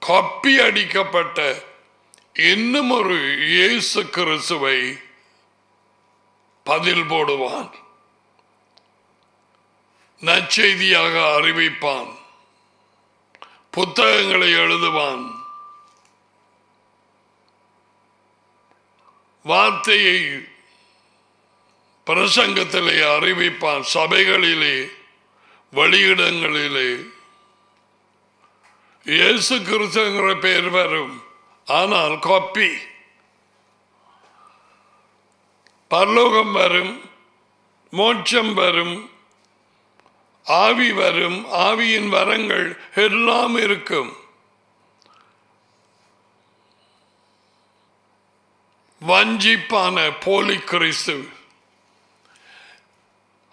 காப்பி அடிக்கப்பட்ட இன்னும் ஒரு இயேசு கிறிஸ்துவை பதில் போடுவான், நற்செய்தியாக அறிவிப்பான், புத்தகங்களை எழுதுவான், வார்த்தையை பிரசங்கத்திலே அறிவிப்பான், சபைகளிலே வெளியிடங்களிலே இயேசு கிறிஸ்துங்கிற பெயர் வரும், ஆனால் காப்பி. பரலோகம் வரும், மோட்சம் வரும், ஆவி வரும், ஆவியின் வரங்கள் எல்லாம் இருக்கும். வஞ்சிப்பான போலி கிறிஸ்து.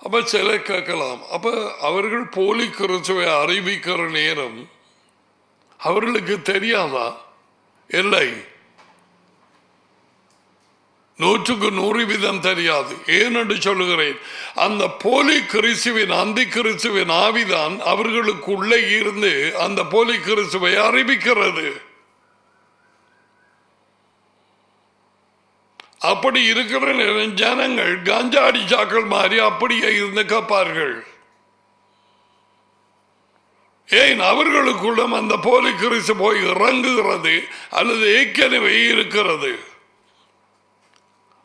அப்ப சில கேட்கலாம், அப்ப அவர்கள் போலி கிறிஸ்துவை அறிவிக்கிற நேரம் அவர்களுக்கு தெரியாதா? இல்லை, 100% தெரியாது. ஏனென்று சொல்லுகிறேன், அந்த போலி கிறிஸ்துவின் அந்தி கிறிஸ்துவின் ஆவிதான் அவர்களுக்கு உள்ளே இருந்து அந்த போலி கிறிஸ்துவை அறிவிக்கிறது. அப்படி இருக்கிற நேரம் ஜனங்கள் கஞ்சாடி சாக்கள் மாறி அப்படியே இருந்து கேட்பார்கள். ஏன்? அவர்களுக்குள்ள அந்த போலி கிறிஸ்து போய் இறங்குகிறது அல்லது ஏற்கனவே இருக்கிறது.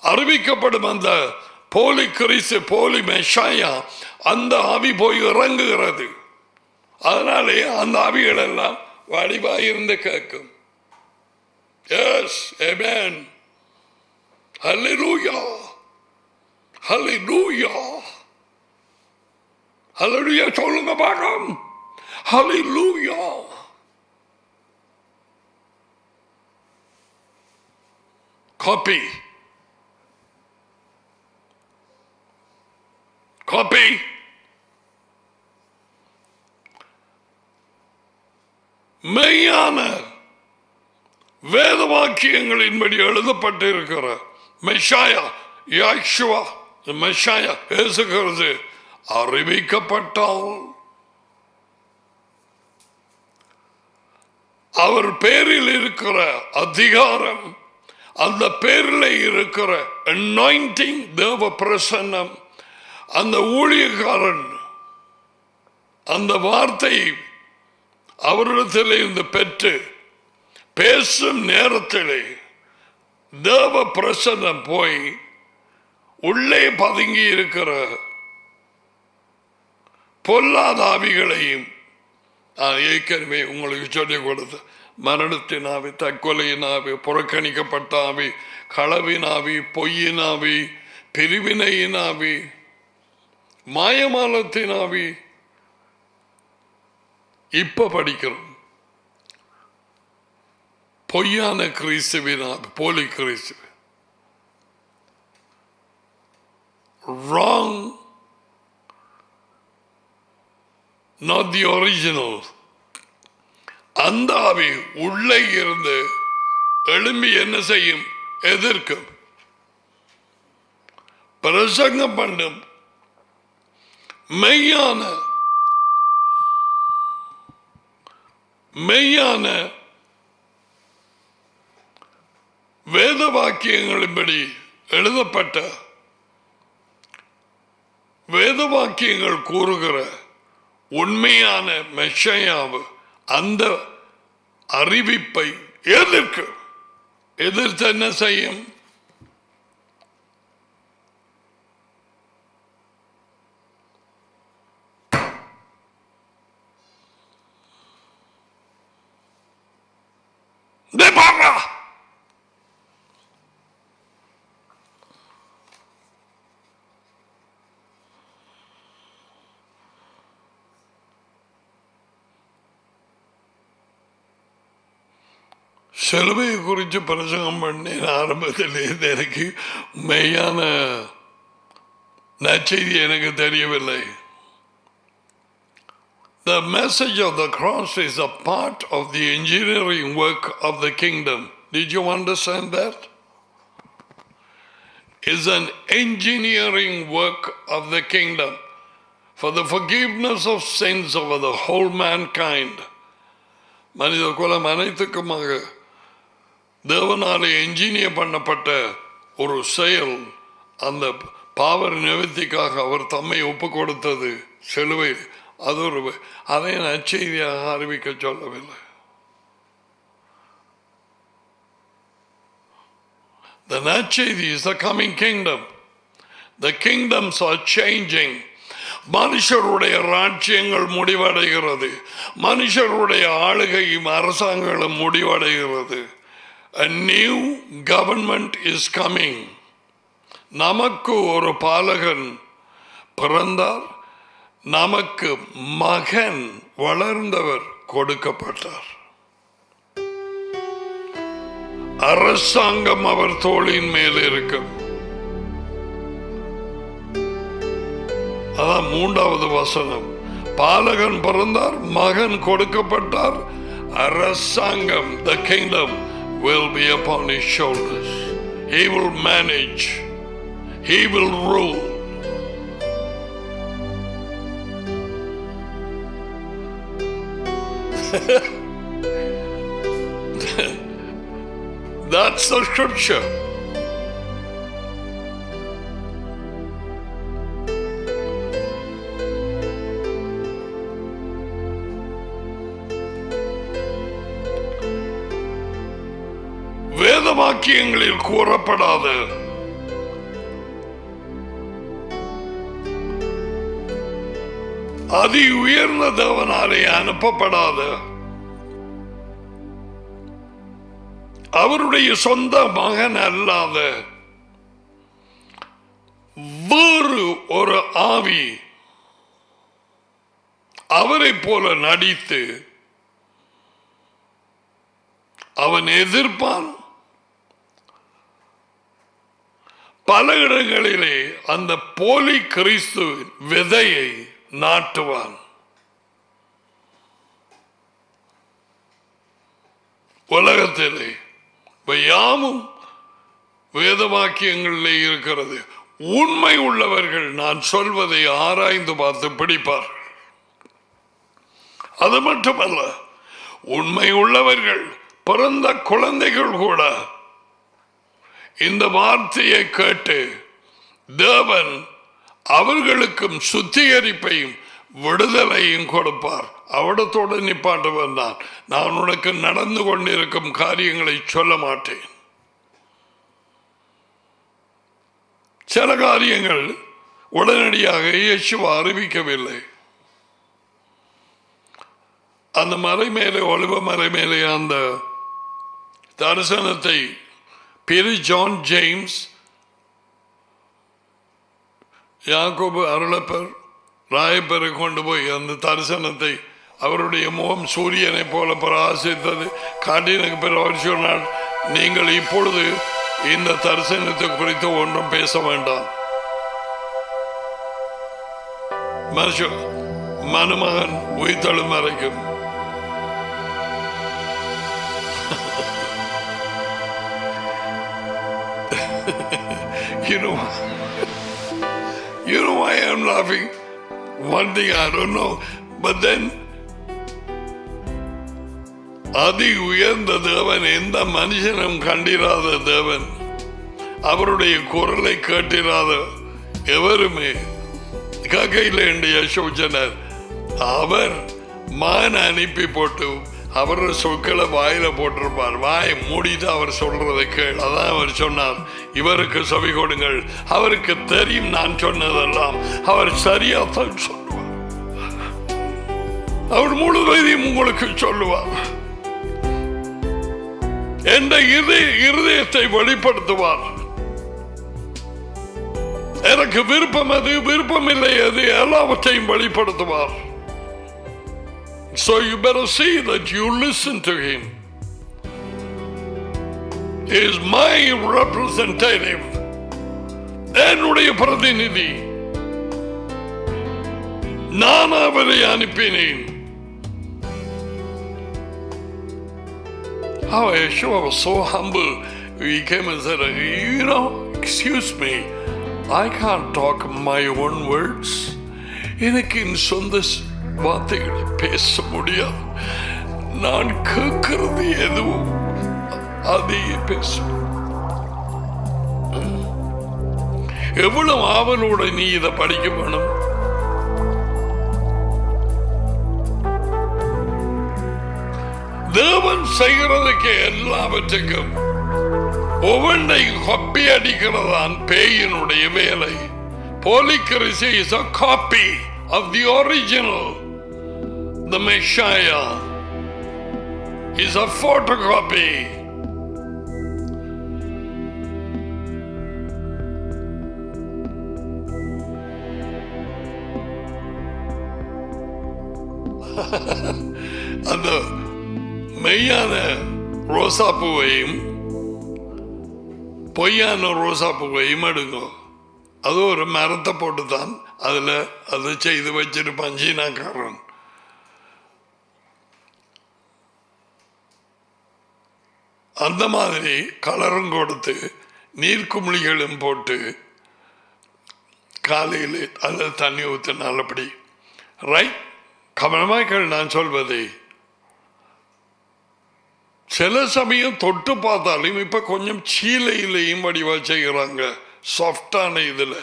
அறிவிக்கப்படும் அந்த போலி கிறிஸ்து, போலி மெஷாயா, அந்த ஆவி போய் இறங்குகிறது. அதனாலே அந்த ஆவிகள் எல்லாம் வடிவாயிருந்து கேட்கும். எஸ், ஆமென், ஹல்லேலூயா, ஹல்லேலூயா, ஹல்லேலூயா சொல்லுங்க பாடம். ஹல்லேலூயா. காப்பி, காப்பி. மெய்யான வேத வாக்கியங்களின்படி எழுதப்பட்டிருக்கிற மெஷாயா, யாஷுவா, மெஷாயா இயேசு கிறிஸ்து அறிவிக்கப்பட்டால் அவர் பேரில் இருக்கிற அதிகாரம், அந்த பேரில் இருக்கிற அனாயிண்டிங், தேவ பிரசன்னம், அந்த ஊழியக்காரன் அந்த வார்த்தையை அவரிடத்தில் இருந்து பெற்று பேசும் நேரத்திலே தேவ பிரசன்னம் போய் உள்ளே பதுங்கி இருக்கிற பொல்லாத ஆவிகளையும், நான் ஏற்கனவே உங்களுக்கு சொல்லிக் கொடுத்த மரணத்தின் ஆவி, தற்கொலையின் ஆவி, புறக்கணிக்கப்பட்ட ஆவி, களவின் ஆவி, பொய்யின் ஆவி, பிரிவினையின் ஆவி, மாயமாலத்தின் ஆவி, இப்ப படிக்கிறோம் பொய்யான கிறிஸ்துவின் ஆவி, போலி கிறிஸ்து. Wrong, not the original. அந்த ஆவி உள்ளே இருந்து எழும்பி என்ன செய்யும்? எதிர்க்கும். பிரசங்கம் பண்ணும். மெய்யான வேத வாக்கியங்களின்படி எழுதப்பட்ட வேத வாக்கியங்கள் கூறுகிற உண்மையான மெஷையாவு அந்த அறிவிப்பை எதிர்த்து என்ன செய்யும்? சிலுவையை குறித்து பிரசங்கம் பண்ணேன் ஆரம்பத்தில். எனக்கு மெய்யான நற்செய்தி எனக்கு தெரியவில்லை. The message of the cross is a part of the engineering work of the kingdom. Did you understand that? It's an engineering work of the kingdom for the forgiveness of sins over the whole mankind. மனித குலம் அனைத்துக்குமாக தேவனாலே என்ஜினியர் பண்ணப்பட்ட ஒரு செயல். அந்த பாவ நிவர்த்திக்காக அவர் தம்மை ஒப்பு கொடுத்தது சிலுவை. அது ஒரு அதை நற்செய்தியாக அறிவிக்க சொல்லவில்லை. The நற்செய்தி is the coming kingdom. The kingdoms are changing. மனுஷருடைய ராஜ்யங்கள் முடிவடைகிறது. மனுஷருடைய ஆளுகையும் அரசாங்கங்களும் முடிவடைகிறது. A new government is coming. நமக்கு ஒரு பாலகன் பிறந்தார். நமக்கு மகன் வளர்ந்தவர் கொடுக்கப்பட்டார். அரசாங்கம் அவர் தோளின் மேல் இருக்கும். அதான் 3வது வசனம். பாலகன் பிறந்தார், மகன் கொடுக்கப்பட்டார், அரசாங்கம், the kingdom will be upon his shoulders. He will manage. He will rule. That's the scripture. வேத வாக்கியங்களில் கூறப்படாத அதி உயர்ந்த தேவனாலே அனுப்பப்படாத அவருடைய சொந்த மகன் அல்லாத வேறு ஒரு ஆவி அவரை போல நடித்து அவன் எதிர்ப்பான். பல இடங்களிலே அந்த போலி கிறிஸ்து விதையை நாட்டுவான். உலகத்திலே யாமும் வேத வாக்கியங்களிலே இருக்கிறது. உண்மை உள்ளவர்கள் நான் சொல்வதை ஆராய்ந்து பார்த்து பிடிப்பார்கள். அது மட்டுமல்ல, உண்மை உள்ளவர்கள் பிறந்த குழந்தைகள் கூட இந்த வார்த்தையை கேட்டு தேவன் அவர்களுக்கும் சுத்திகரிப்பையும் விடுதலையும் கொடுப்பார். அவடத்தோடு நிப்பாட்டு வந்தான். நான் உனக்கு நடந்து கொண்டிருக்கும் காரியங்களை சொல்ல மாட்டேன். சில காரியங்கள் உடனடியாக இயேசுவா அறிவிக்கவில்லை. அந்த மலை மேலே, ஒலிவ மலை மேலே அந்த தரிசனத்தை பீட்டர், ஜான், ஜேம்ஸ், யாக்கோபு, அருளப்பர், ராயப்பரை கொண்டு போய் அந்த தரிசனத்தை அவருடைய முகம் சூரியனை போல பிரகாசித்தது காட்டினுக்கு பிறகு அவர் சொன்னார், நீங்கள் இப்பொழுது இந்த தரிசனத்தை குறித்து ஒன்றும் பேச வேண்டாம். மனுமகன் உயிர்த்தெழும் வரைக்கும் You know, you know why I'm laughing? One thing I don't know, but then அதி உயர்ந்த தேவன், எந்த மனுஷனும் கண்டிராத தேவன், அவருடைய குரலை கேட்டிராத எவருமே கேட்கல என்று யசோச்சனர். அவர் மான் அனுப்பி போட்டு அவர் சொற்களை வாயில போட்டிருப்பார். வாயை மூடிட்டு அவர் சொல்றதை கேள். அதான் அவர் சொன்னார், இவருக்கு செவி கொடுங்கள், அவருக்கு தெரியும் நான் சொன்னதெல்லாம், அவர் சரியா தான் சொல்லுவார், அவர் முழுவதையும் உங்களுக்கு சொல்லுவார், என்ற இருதயத்தை வெளிப்படுத்துவார். எனக்கு விருப்பம் அது, விருப்பம் இல்லை அது, எல்லாவற்றையும் வெளிப்படுத்துவார். So you better see that you listen to him. He is my representative. என்னுடைய பிரதிநிதி. நான் அவரை அனுப்பினேன். How Yeshua was so humble. He came and said, you know, excuse me, I can't talk my own words. எனக்கு என் சொந்த வார்த்தைகளை பேச முடியாது. நான் கேட்கிறது எதுவும் அதையே பேசும். எவ்வளவு ஆவலோட நீ இதை படிக்க வேணும். தேவன் செய்கிறதுக்கு எல்லாவற்றுக்கும் ஒவ்வொன்றை கொப்பி அடிக்கிறதான் பேயினுடைய வேலை. Polycracy is a copy of the original. The Messiah is a photocopy. அந்த மெய்யான ரோசாப்பூவையும் பொய்யான ரோசாப்பூவையும் எடுங்க. அது ஒரு மரத்தை போட்டுதான் அதுல அதை செய்து வச்சிருப்பான் சீனாக்காரன். அந்த மாதிரி கலரும் கொடுத்து நீர்க்குமிழிகளும் போட்டு காலையில் அதில் தண்ணி ஊற்றினால் அப்படி ரைட். கவனமாய்கள் நான் சொல்வதை சில சமயம் தொட்டு பார்த்தாலும் இப்ப கொஞ்சம் சீலையிலையும் வடிவா செய்கிறாங்க, சாஃப்டான இதில்.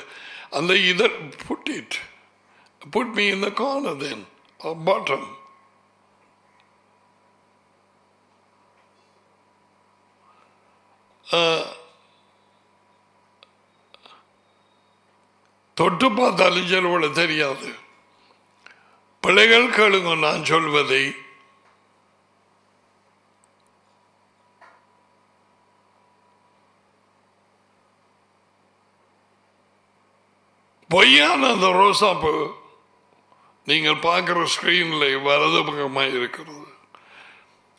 அந்த இதை put me in the corner then or bottom. தொட்டு பார்த்தாலும் சிலவள தெரியாது. பிள்ளைகள் கேளுங்க நான் சொல்வதை. பொய்யான அந்த ரோசாப்பு நீங்கள் பார்க்கிற ஸ்கிரீன்ல வலது பக்கமாக இருக்கிறது,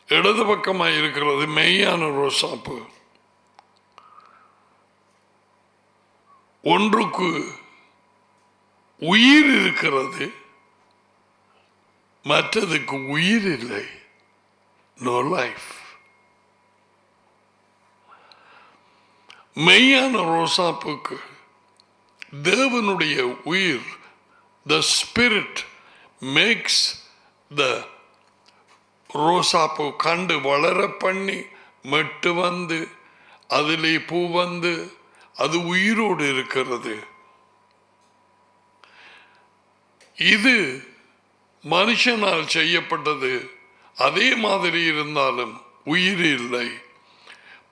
இடது பக்கமாக இருக்கிறது மெய்யான ரோசாப்பு. ஒன்றுக்கு உயிர் இருக்கிறது, மற்றதுக்கு உயிர் இல்லை. No life. மெய்யான ரோசாப்புக்கு தேவனுடைய உயிர், the spirit makes the ரோசாப்பூ கண்டு வளர பண்ணி மெட்டு வந்து அதிலே பூ வந்து அது உயிரோடு இருக்கிறது. இது மனுஷனால் செய்யப்பட்டது. அதே மாதிரி இருந்தாலும் உயிர் இல்லை.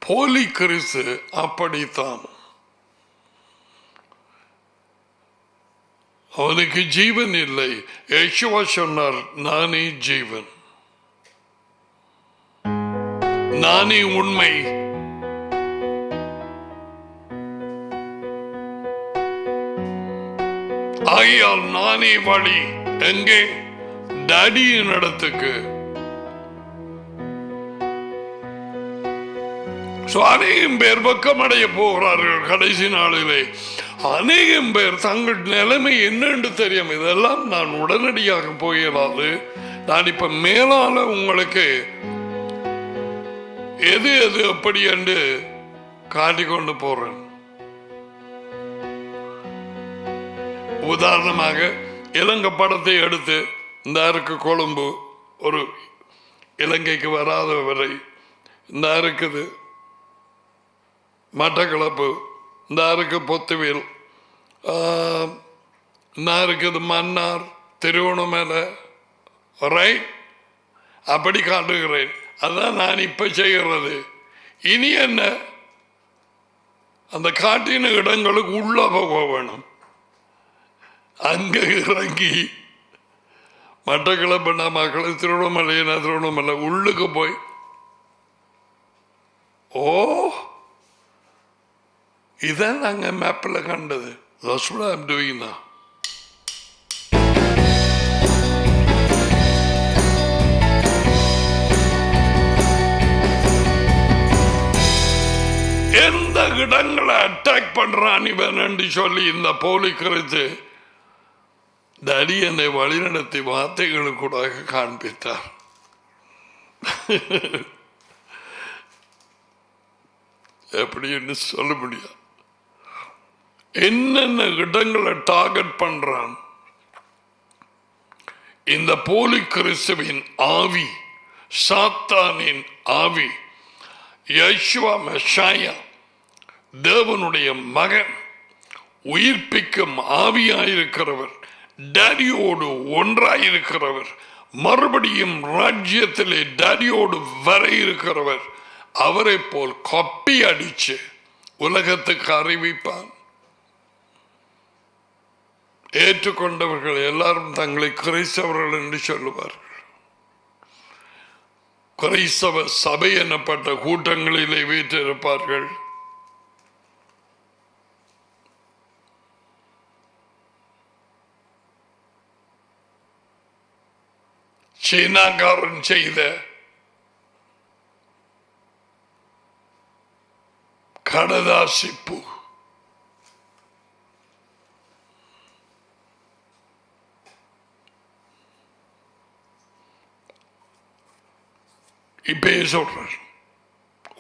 போலி கிறிஸ்து அப்படித்தான். அவனுக்கு ஜீவன் இல்லை. யேசுவா சொன்னார், நானே ஜீவன், நானே உண்மை. ஆகையால் நானே வழி. எங்கே? டாடியின் இடத்துக்கு. அநேகம் பேர் பக்கமடைய போகிறார்கள் கடைசி நாளிலே. அநேகம் பேர் தங்கள் நிலைமை என்னென்று தெரியும். இதெல்லாம் நான் உடனடியாக போயிடாது. நான் இப்ப மேலால உங்களுக்கு எது எது எப்படி என்று காட்டிக்கொண்டு போறேன். உதாரணமாக இலங்கை படத்தை எடுத்து இந்த இருக்கு கொழும்பு, ஒரு இலங்கைக்கு வராதவரை இந்த இருக்குது மட்டக்களப்பு, இந்த இருக்கு பொத்துவேல், இந்த இருக்குது மன்னார், திருவண்ணாமலை, ரைட்? அப்படி காட்டுகிறேன். அதான் நான் இப்ப செய்கிறது. இனி என்ன, அந்த காட்டின இடங்களுக்கு உள்ள போக வேணும். அங்க இறங்கி மட்டக்களப்பு மக்கள் திருவண்ணாமலை உள்ளுக்கு போய், ஓ இதான் நாங்க மேப்பில் கண்டது. That's what I'm doing now. எந்த இடங்களை அட்டாக் பண்றான் இவன் என்று சொல்லி இந்த போலி கருத்து தடி என்னை வழிநடத்தி வார்த்தைகளுக்கூடாக காண்பித்தார். எப்படி என்று சொல்ல முடியாது. என்னென்ன இடங்களை டார்கெட் பண்றான் இந்த போலி கிறிஸ்துவின் ஆவி, சாத்தானின் ஆவி. யேசுவா மெஷாயா தேவனுடைய மகன், உயிர்ப்பிக்கும் ஆவியாயிருக்கிறவர், டேடியோடு ஒன்றாயிருக்கிறவர், மறுபடியும் ராஜ்யத்திலே டேடியோடு வர இருக்கிறவர், அவரை போல் கொப்பி அடிச்சு உலகத்துக்கு அறிவிப்பான். ஏற்றுக்கொண்டவர்கள் எல்லாரும் தங்களை கிறிஸ்தவர்கள் என்று சொல்லுவார்கள். கிறிஸ்தவ சபை எனப்பட்ட கூட்டங்களிலே வீற்றிருப்பார்கள். சீனாக்காரன் செய்த கடதாசிப்பு, இப்பயே சொல்றேன்,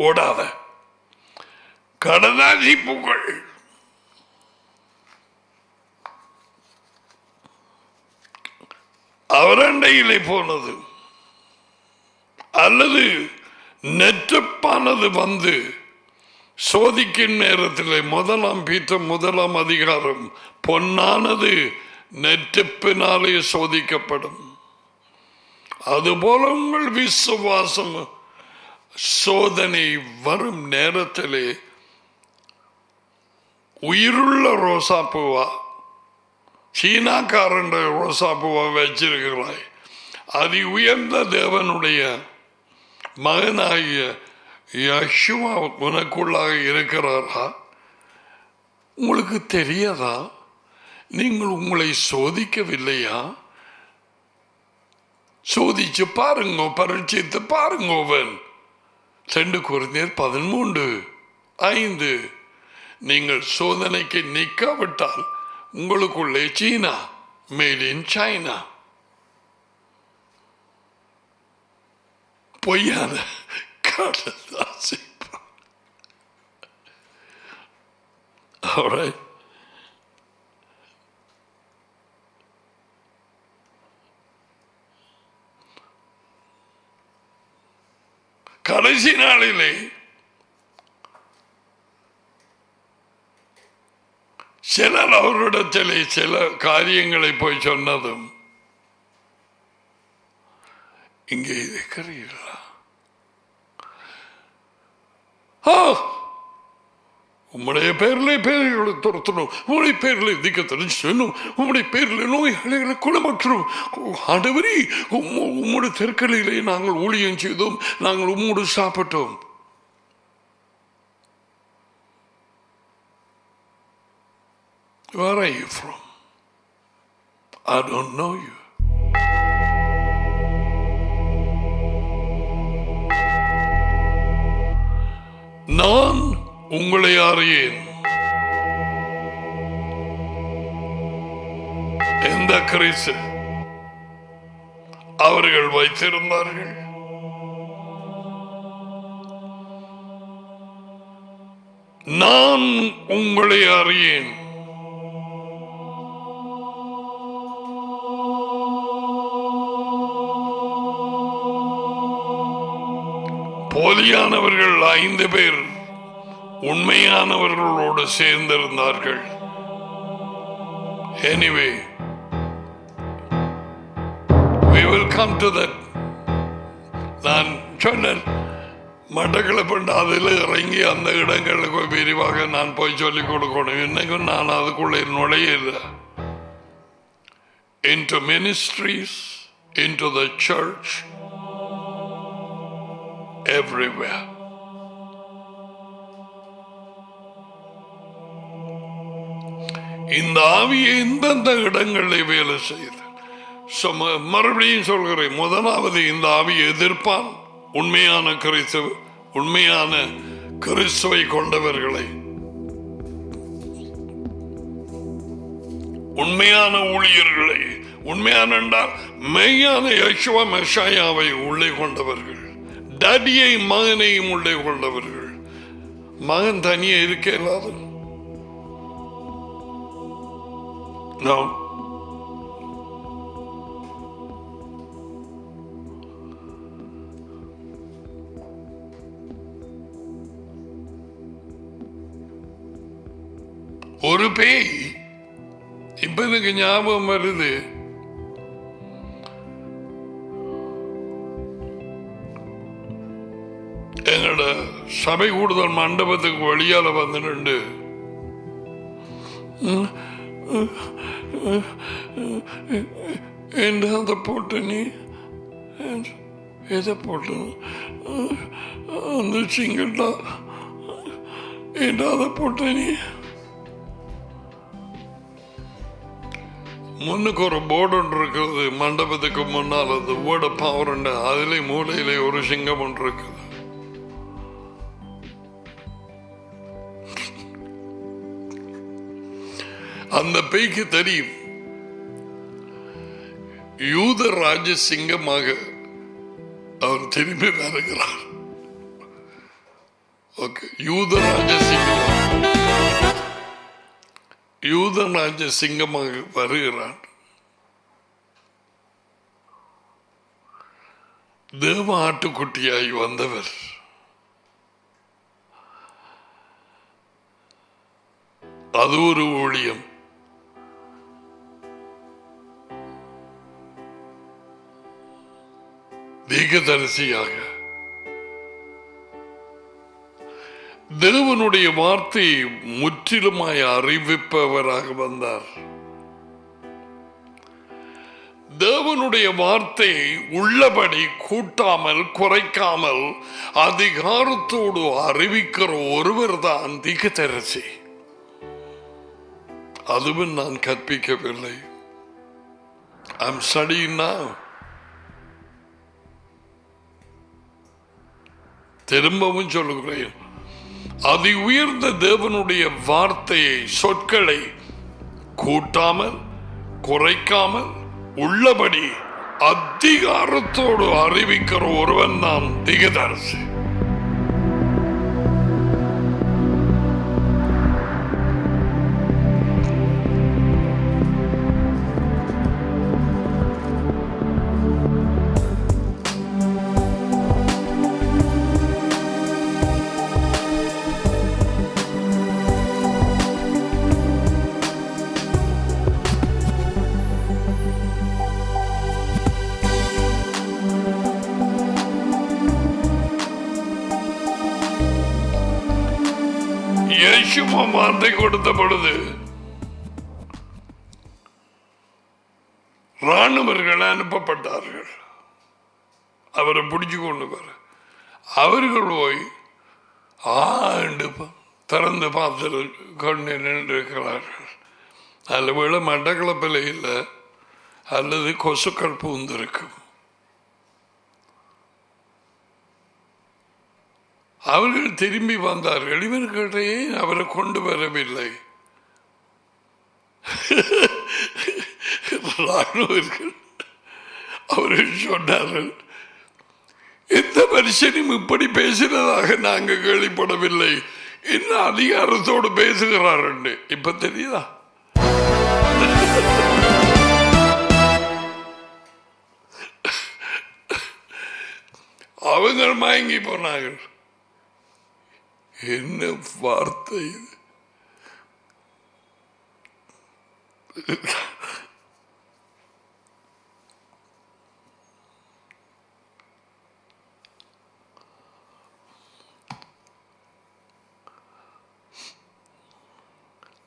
ஓடாத கடதாசிப்புகள் அவரண்டையிலே போனது அல்லது நெற்றப்பானது வந்து சோதிக்கும் நேரத்தில் 1 பீட்டர் 1 அதிகாரம், பொன்னானது நெற்றப்பினாலே சோதிக்கப்படும். அதுபோல உங்கள் விசுவாசம் சோதனை வரும் நேரத்திலே உயிருள்ள ரோசாப்பூவா, சீனாக்காரன் ரோசாப்பூவா வச்சிருக்கிறாய், அதி உயர்ந்த தேவனுடைய மகனாகிய யேசுவா உனக்குள்ளாக இருக்கிறாரா? உங்களுக்கு தெரியாதா? நீங்கள் உங்களை சோதிக்கவில்லையா? சோதிச்சு பாருங்க, பரீட்சித்து பாருங்க. 2 கொரிந்தியர் 13:5. நீங்கள் சோதனைக்கு நிற்காவிட்டால் உங்களுக்குள்ளே சீனா, மேட் இன் சைனா, பொய்யான கடதாசிப்பு. All right. கடைசி நாளிலே சிலர் அவரிடத்திலே சில காரியங்களை போய் சொன்னதும், இங்கே இருக்கிறீர்களா? உம்முடைய பேரிலே பேர்களை துரத்தணும், உங்களுடைய பேரில் திக்கத்தனை சொன்னோம், உம்முடைய பேரில் நோய்களை குணமாற்றணும். ஆண்டவரே, உம்முடைய தெருக்களிலே நாங்கள் ஊழியம் செய்தோம், நாங்கள் உம்மோடு சாப்பிட்டோம். Where are you from? I don't know you. நான் உங்களை அறியேன். எந்த கிறிஸ்து அவர்கள் வைத்திருந்தார்கள்? நான் உங்களை அறியேன். போலியானவர்கள் 5 பேர் உண்மையானவர்களோடு சேர்ந்திருந்தார்கள். Anyway, we will come to that. நான் சொன்னேன் மட்டக்களப்பு அதில் இறங்கி அந்த இடங்களுக்கு விரிவாக நான் போய் சொல்லிக் கொடுக்கணும். இன்னைக்கும் நான் அதுக்குள்ளே நுழையல. Into ministries, into the church, everywhere. இந்த ஆவியை எந்தெந்த இடங்களில் வேலை செய்து மறுபடியும் சொல்கிறேன். முதலாவது இந்த ஆவியை எதிர்ப்பான் உண்மையான கிறிஸ்துவை கொண்டவர்களை, உண்மையான ஊழியர்களை, உண்மையான மெய்யான யெகோவா மெஷாயாவை உள்ளே கொண்டவர்கள், டடியை மகனையும் உள்ளே கொண்டவர்கள். மகன் தனியே இருக்க இல்லாத ஒரு பேய் இப்ப எனக்கு ஞாபகம் வருது. எங்களோட சபை கூடுதல் மண்டபத்துக்கு வழியால வந்து நின்று அதை போட்டு நீ எதை போட்டு அந்த சிங்கட்டா அதை போட்ட நீ முன்னுக்கு ஒரு போர்டு ஒன்று இருக்குது மண்டபத்துக்கு முன்னால், அந்த வேர்ட் ஆஃப் பவர் அதிலே மூலையிலே ஒரு சிங்கம் ஒன்று இருக்குது. அந்த பேய்க்கு தெரியும் யூத ராஜ சிங்கமாக அவர் திரும்பி வருகிறார். ஓகே, யூத ராஜ சிங்கமாக வருகிறார். தேவ ஆட்டுக்குட்டியாய் வந்தவர். அது ஒரு ஊழியம். தீர்க்கதரிசியாக தேவனுடைய வார்த்தையை முற்றிலுமாய் அறிவிப்பவராக வந்தார். தேவனுடைய வார்த்தையை உள்ளபடி கூட்டாமல் குறைக்காமல் அதிகாரத்தோடு அறிவிக்கிற ஒருவர் தான் தீர்க்கதரிசி. அதுவும் நான் கற்பிக்கவில்லை. I'm studying now. திரும்பவும் சொல்லுகிறேன், அதி உயர்ந்த தேவனுடைய வார்த்தையை சொற்களை கூட்டாமல் குறைக்காமல் உள்ளபடி அதிகாரத்தோடு அறிவிக்கிற ஒருவன் தான் தீர்க்கதரிசி. வார்த்தை கொடுத்த பொழுது ராணுவர்கள் அனுப்பப்பட்டார்கள். அவரை பிடிச்சு கொண்டு வர அவர்கள் போய் ஆண்டு திறந்து பார்த்து கொண்டு நின்றிருக்கிறார்கள். அதில் விட மட்டக்களப்பில் இல்லை, அல்லது கொசுக்கள் பூந்திருக்கும். அவர்கள் திரும்பி வந்தார்கள். இவர்களிடையே அவரை கொண்டு வரவில்லை. ராணுவர்கள் அவர்கள் சொன்னார்கள், எந்த மனுஷனும் இப்படி பேசினதாக நாங்கள் கேள்விப்படவில்லை. என்ன அதிகாரத்தோடு பேசுகிறார். இப்ப தெரியுதா? அவங்க மயங்கி போனார்கள். என்ன வார்த்தை இது?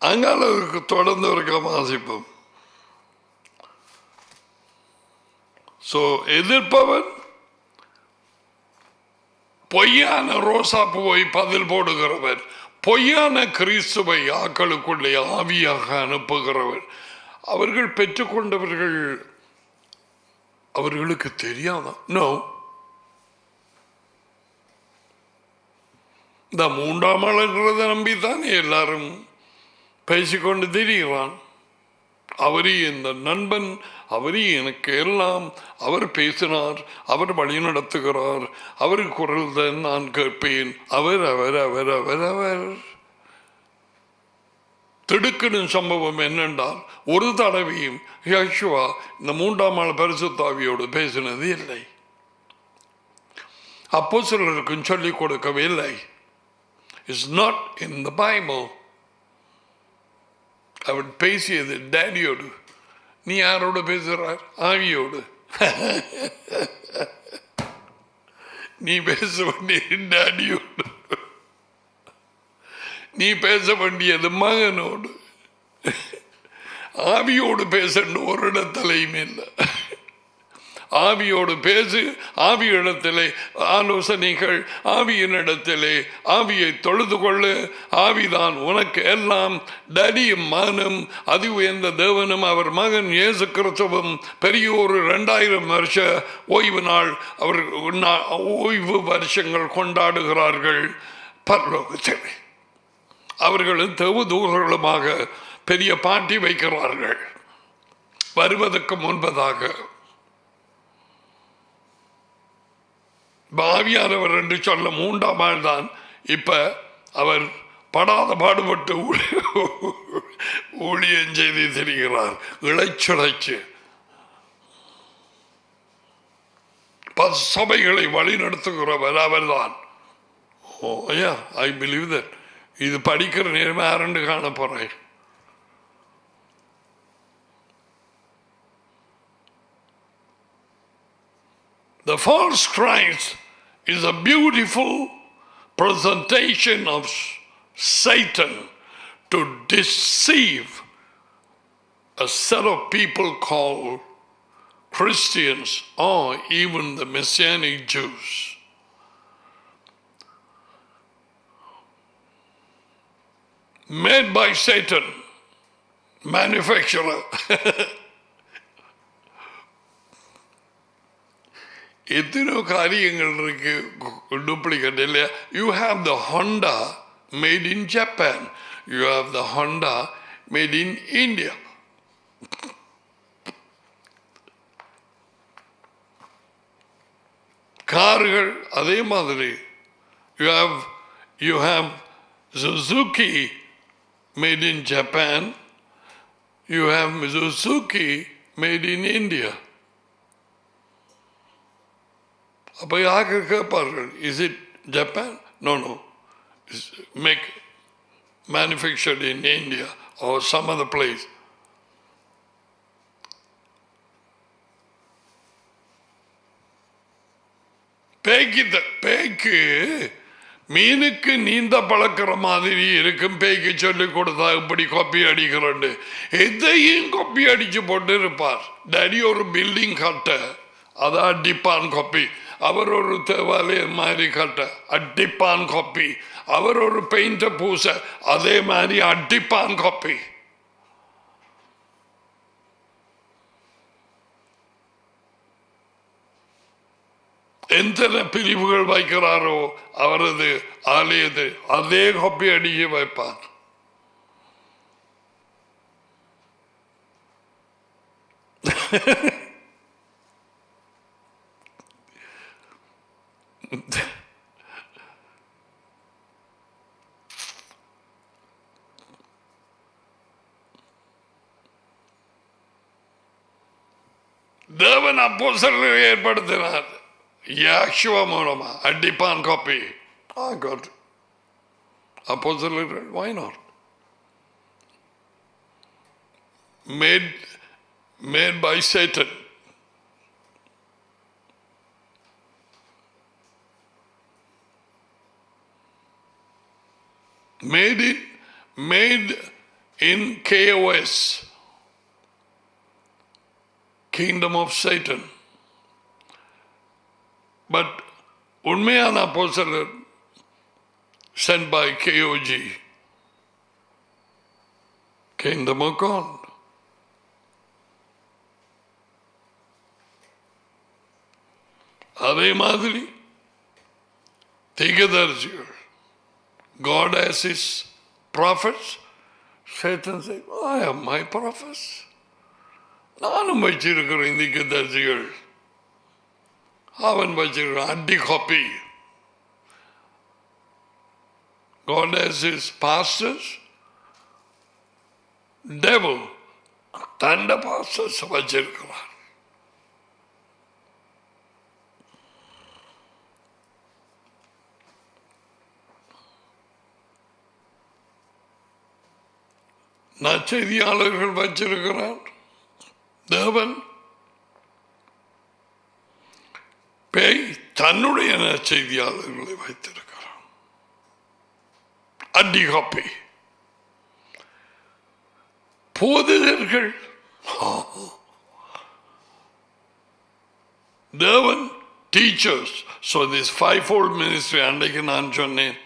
அங்கால தொடர்ந்து இருக்க வாசிப்போம். எதிர்ப்பவன் பொய்யான ரோசா பூவை பதில் போடுகிறவர், பொய்யான கிறிஸ்துவை ஆக்களுக்குள்ளே ஆவியாக அனுப்புகிறவர். அவர்கள் பெற்றுக்கொண்டவர்கள் அவர்களுக்கு தெரியாதா? நோ. இந்த மூன்றாம் ஆளுங்கிறத நம்பித்தானே எல்லாரும் பேசிக்கொண்டு திரிகிறான். அவரே இந்த நண்பன், அவரே எனக்கு எல்லாம், அவர் பேசினார், அவர் வழி நடத்துகிறார், அவர் குரல் தான் நான் கேட்பேன், அவர் அவர் அவர் அவர் அவர். திடுக்கிடும் சம்பவம் என்னென்றால், ஒரு தடவையும் யேசுவா இந்த மூன்றாம் ஆள் பரிசுத்தாவியோடு பேசினது இல்லை. அப்போஸ்தலருக்கும் சொல்லிக் கொடுக்கவே இல்லை. It's not in the Bible. அவர் பேசியது டேடியோடு. நீ யாரோடு பேசுறார்? ஆவியோடு. நீ பேச வேண்டியது டேடியோடு, நீ பேச வேண்டியது மகனோடு. ஆவியோடு பேசணும் ஒரு இடத்திலையும் இல்லை. ஆவியோடு பேசு, ஆவியிடத்திலே ஆலோசனைகள், ஆவியினிடத்திலே ஆவியை தொழுது கொள்ளு. ஆவிதான் உனக்கு எல்லாம். டடியும் மகனும் அதி உயர்ந்த தேவனும் அவர் மகன் இயேசு கிறிஸ்துவும் பெரிய ஒரு 2000 வருஷ ஓய்வு நாள், அவர் ஓய்வு வருஷங்கள் கொண்டாடுகிறார்கள் பரலோகத்திலே. அவர்களும் தேவதூதர்களுமாக பெரிய பாட்டி வைக்கிறார்கள் வருவதற்கு முன்பதாக. பாவியானவர் என்று சொல்ல மூன்றாம் ஆள் தான். இப்ப அவர் படாத பாடுபட்டு ஊழியம் செய்து தெரிகிறார். இளைச்சுழைச்சு சபைகளை வழி நடத்துகிறவர் அவர்தான். I believe that. இது படிக்கிற நேரமே அரண்டு காண போறேன். The false Christ is a beautiful presentation of Satan to deceive a set of people called Christians or even the Messianic Jews. Made by Satan, manufacturer. எத்தனோ காரியங்கள் இருக்கு டூப்ளிகேட் இல்லையா? You have the Honda made in Japan, you have the Honda made in India. கார்கள் அதே மாதிரி. You have Suzuki made in Japan, you have Suzuki made in India. அப்போ யாருக்கு கேட்பார்கள், is it Japan? No no, make manufactured in India or some other place. பேய்க்கு மீனுக்கு நீந்த பழக்கிற மாதிரி இருக்கும். பேய்க்கு சொல்லி கொடுத்தா இப்படி கொப்பி அடிக்கிறோண்டு எதையும் கொப்பி அடிச்சு போட்டு இருப்பார். டடி ஒரு பில்டிங் கட்ட, அதான் அடிப்பான் கொப்பி. அவர் ஒரு தேவாலயம் மாதிரி கட்ட, அடிப்பான் கொப்பி. அவர் ஒரு பெயிண்ட பூச, அதே மாதிரி அடிப்பான் கொப்பி. எத்தனை பிரிவுகள் வைக்கிறாரோ அவரது ஆலயத்தை அதே கொப்பி அடிக்க வைப்பார். தேவன் அப்போஸ்தலரை ஏற்படுத்தினார். யாஷுவா மூலமா அடிப்பான் copy. I got apostolic, why not? Made by Satan. Made in KOS, Kingdom of Satan. But உண்மையான அப்போஸ்தலர் sent by KOG, Kingdom of God. அதே மாதிரி தீர்க்கதரிசிகள், God has his prophets. Satan said, I have my prophets. நானும் வச்சிருக்கிறேன் தீர்க்கதரிசிகள். அவன் வச்சிருக்கிறான் அடி copy. God has his pastors. Devil தண்ட pastors வச்சிருக்கிறான். நற்செய்தியாளர்கள் வச்சிருக்கிறார் தேவன். பேய் தன்னுடைய நற்செய்தியாளர்களை வைத்திருக்கிறார். அடி காப்பி. போதகர்கள் தேவன் teachers. So this fivefold ministry, அன்றைக்கு நான் சொன்னேன்,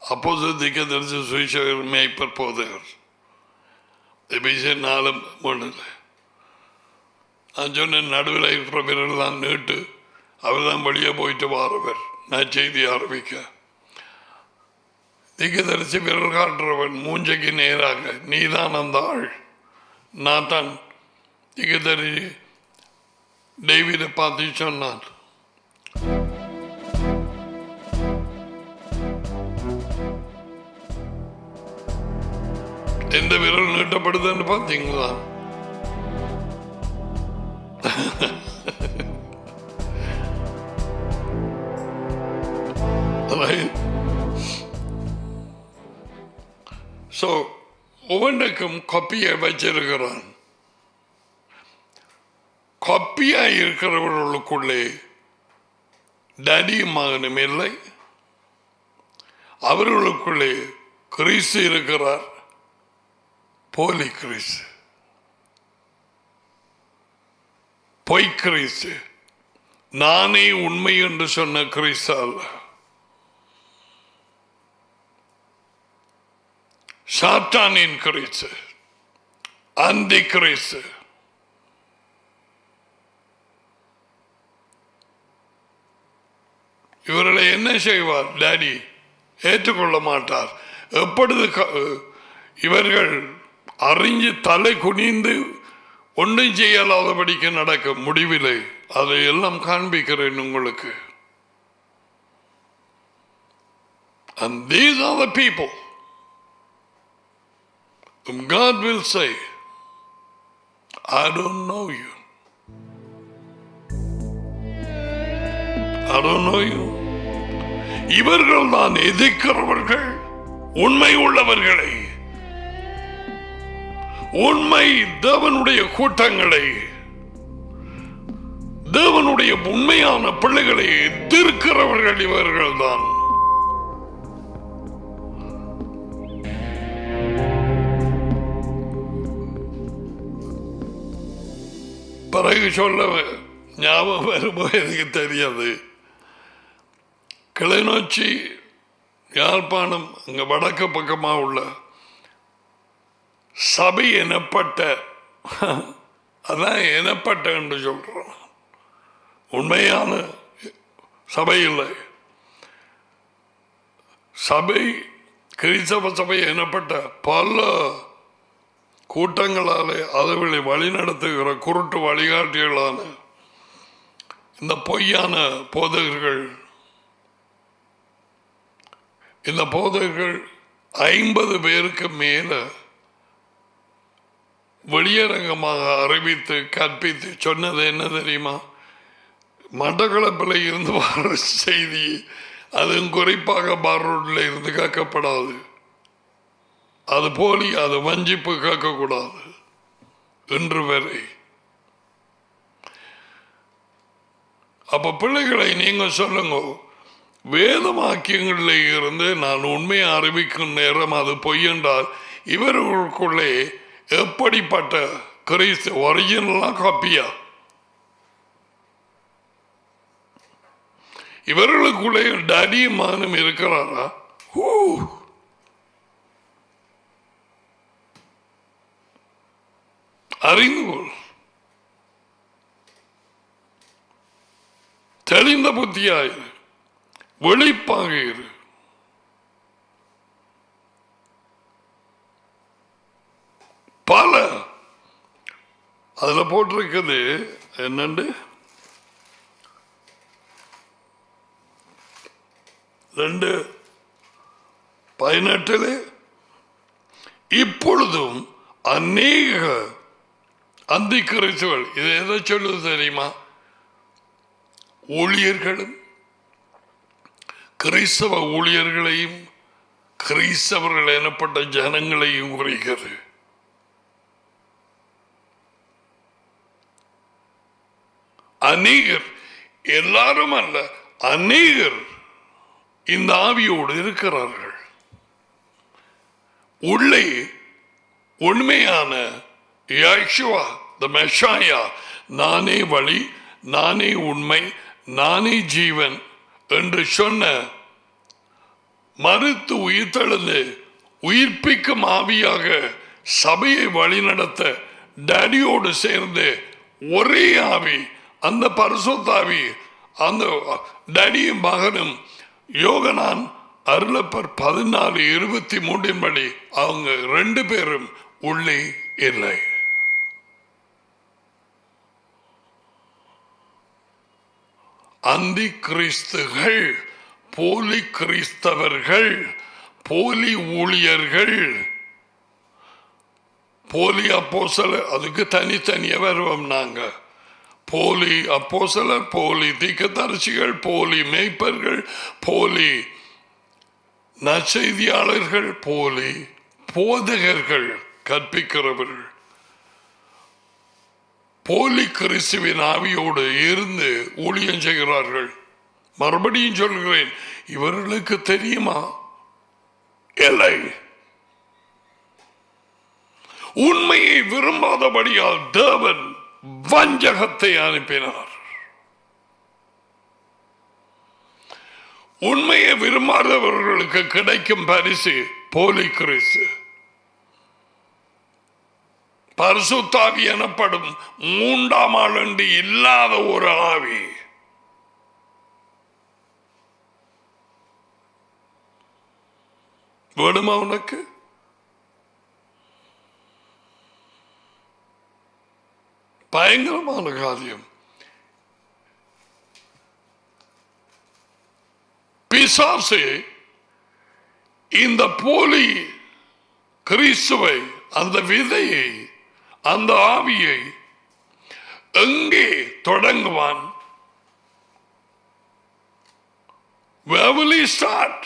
அப்போஸ்தலர், தீர்க்கதரிசி, சுவிசேஷகர், மேய்ப்பர், போதகர். எபேசியர் 4:3 நான் சொன்ன நடுவில் இருக்கிற பிறர்தான் நீட்டு, அவர் தான் வெளியே போயிட்டு வாரவர் நான் செய்தி ஆரம்பிக்க. தீர்க்கதரிசி விரல் காட்டுறவன் மூஞ்சைக்கு நேராக, நீதான் அந்த ஆள். நான் தான் தீர்க்கதரிசி டேவிடை பார்த்து சொன்னான், எந்த விரல் நீட்டப்படுதுன்னு பார்த்தீங்களா? So, ஒவ்வொன்றுக்கும் கொப்பியை வச்சிருக்கிறான். கொப்பியா இருக்கிறவர்களுக்குள்ளே டேடியும் மகனும் இல்லை. அவர்களுக்குள்ளே கிறிஸ்து இருக்கிறார், போலி கிறிஸ்து, பொய் கிறிஸ்து. நானே உண்மை என்று சொன்ன கிறிஸ்து அல்ல. சாத்தானின் கிறிஸ்து, அந்தி கிறிஸ்து. இவர்களை என்ன செய்வார்? டாடி ஏற்றுக்கொள்ள மாட்டார். எப்பொழுது இவர்கள் அறிஞ்சு தலை குனிந்து ஒன்றும் செய்யலாதபடிக்கு நடக்கும் முடிவில்லை. அதை எல்லாம் காண்பிக்கிறேன் உங்களுக்கு. And these are the people whom God will say, I don't know you. I don't know you. இவர்கள் தான் எதிர்க்கிறவர்கள் உண்மை உள்ளவர்களை, உண்மை தேவனுடைய கூட்டங்களை, தேவனுடைய உண்மையான பிள்ளைகளை எதிர்க்கிறவர்கள் இவர்கள் தான். பிறகு சொல்ல ஞாபகம் வரும்போ எனக்கு தெரியாது. கிளைநொச்சி, யாழ்ப்பாணம், அங்க வடக்கு பக்கமாக உள்ள சபை எனப்பட்ட, அதான் எனப்பட்ட என்று சொல்றோம், உண்மையான சபை இல்லை. சபை, கிறிஸ்தவ சபை எனப்பட்ட பல கூட்டங்களாலே அதுகளை வழிநடத்துகிற குருட்டு வழிகாட்டிகளான இந்த பொய்யான போதகர்கள், இந்த போதகர்கள் 50 பேருக்கு மேல வெளியரங்கமாக அறிவித்து கற்பித்து சொன்னது என்ன தெரியுமா? மட்டக்களப்பில் இருந்து வர செய்தி அதுவும் குறிப்பாக பாரோட்டில் இருந்து கேட்கப்படாது. அது போலி, அது வஞ்சிப்பு கேட்கக்கூடாது இன்று வரை. அப்ப பிள்ளைகளை நீங்க சொல்லுங்க, வேதவாக்கியங்களில் இருந்து நான் உண்மையை அறிவிக்கும் நேரம் அது பொய் என்றால் இவர்களுக்குள்ளே எப்படிப்பட்ட கிறிஸ்து ஒரிஜினலா காப்பியா? இவர்களுக்குள்ளே டடியும் மகனும் இருக்கிறாரா? அறிந்து கொள், தெளிந்த புத்தியாயிரு, வெளிப்பாக இரு. பல அதுல போட்டிருக்குது என்னண்டு 2:18 இப்பொழுதும் அநேக அந்தி கிறிஸ்துவர்கள், இது எதை சொல்லுது தெரியுமா? ஊழியர்களும் கிறிஸ்தவ ஊழியர்களையும் கிறிஸ்தவர்கள் எனப்பட்ட ஜனங்களையும் குறிக்கிறது. அநேகர், எல்லாரும் அல்ல, அநேகர் இந்த ஆவியோடு இருக்கிறார்கள். உள்ளே உண்மையான யெகோவா தி மெஷாயா, நானே வழி, நானே உண்மை, நானே ஜீவன் என்று சொன்ன மறுத்து உயிர்த்தெழுந்து உயிர்ப்பிக்கும் ஆவியாக சபையை வழிநடத்த டேடியோடு சேர்ந்து ஒரே ஆவி, அந்த பரிசுத்தாவி, அந்த டேடியும் மகனும் யோகனான் அருளப்பர் 14:23 படி அவங்க 2 பேரும் உள்ளே இல்லை. அந்தி கிறிஸ்துகள், போலி கிறிஸ்தவர்கள், போலி ஊழியர்கள், போலி அப்போஸ்தலர், அதுக்கு தனித்தனியா வருவோம் நாங்க. போலி அப்போஸ்தலர், போலி தீர்க்கதரிசிகள், போலி மேய்ப்பர்கள், போலி நற்செய்தியாளர்கள், போலி போதகர்கள், கற்பிக்கிறவர்கள், போலி கிறிஸ்துவின் ஆவியோடு இருந்து ஊழியம் செய்கிறார்கள். மறுபடியும் சொல்கிறேன், இவர்களுக்கு தெரியுமா? இல்லை. உண்மையை விரும்பாதபடியால் தேவன் வஞ்சகத்தை அனுப்பினார். உண்மையை விரும்பாதவர்களுக்கு கிடைக்கும் பரிசு போலி கிறிஸ்து. பரிசுத்தாவி எனப்படும் 3ஆம் ஆண்டு இல்லாத ஒரு ஆவி. வேணுமா உனக்கு? பயங்கரமான காரியம். பிசாசு இந்த போலி கிறிஸ்துவை, அந்த விதையை, அந்த ஆவியை எங்கே தொடங்குவான்? Where will he start?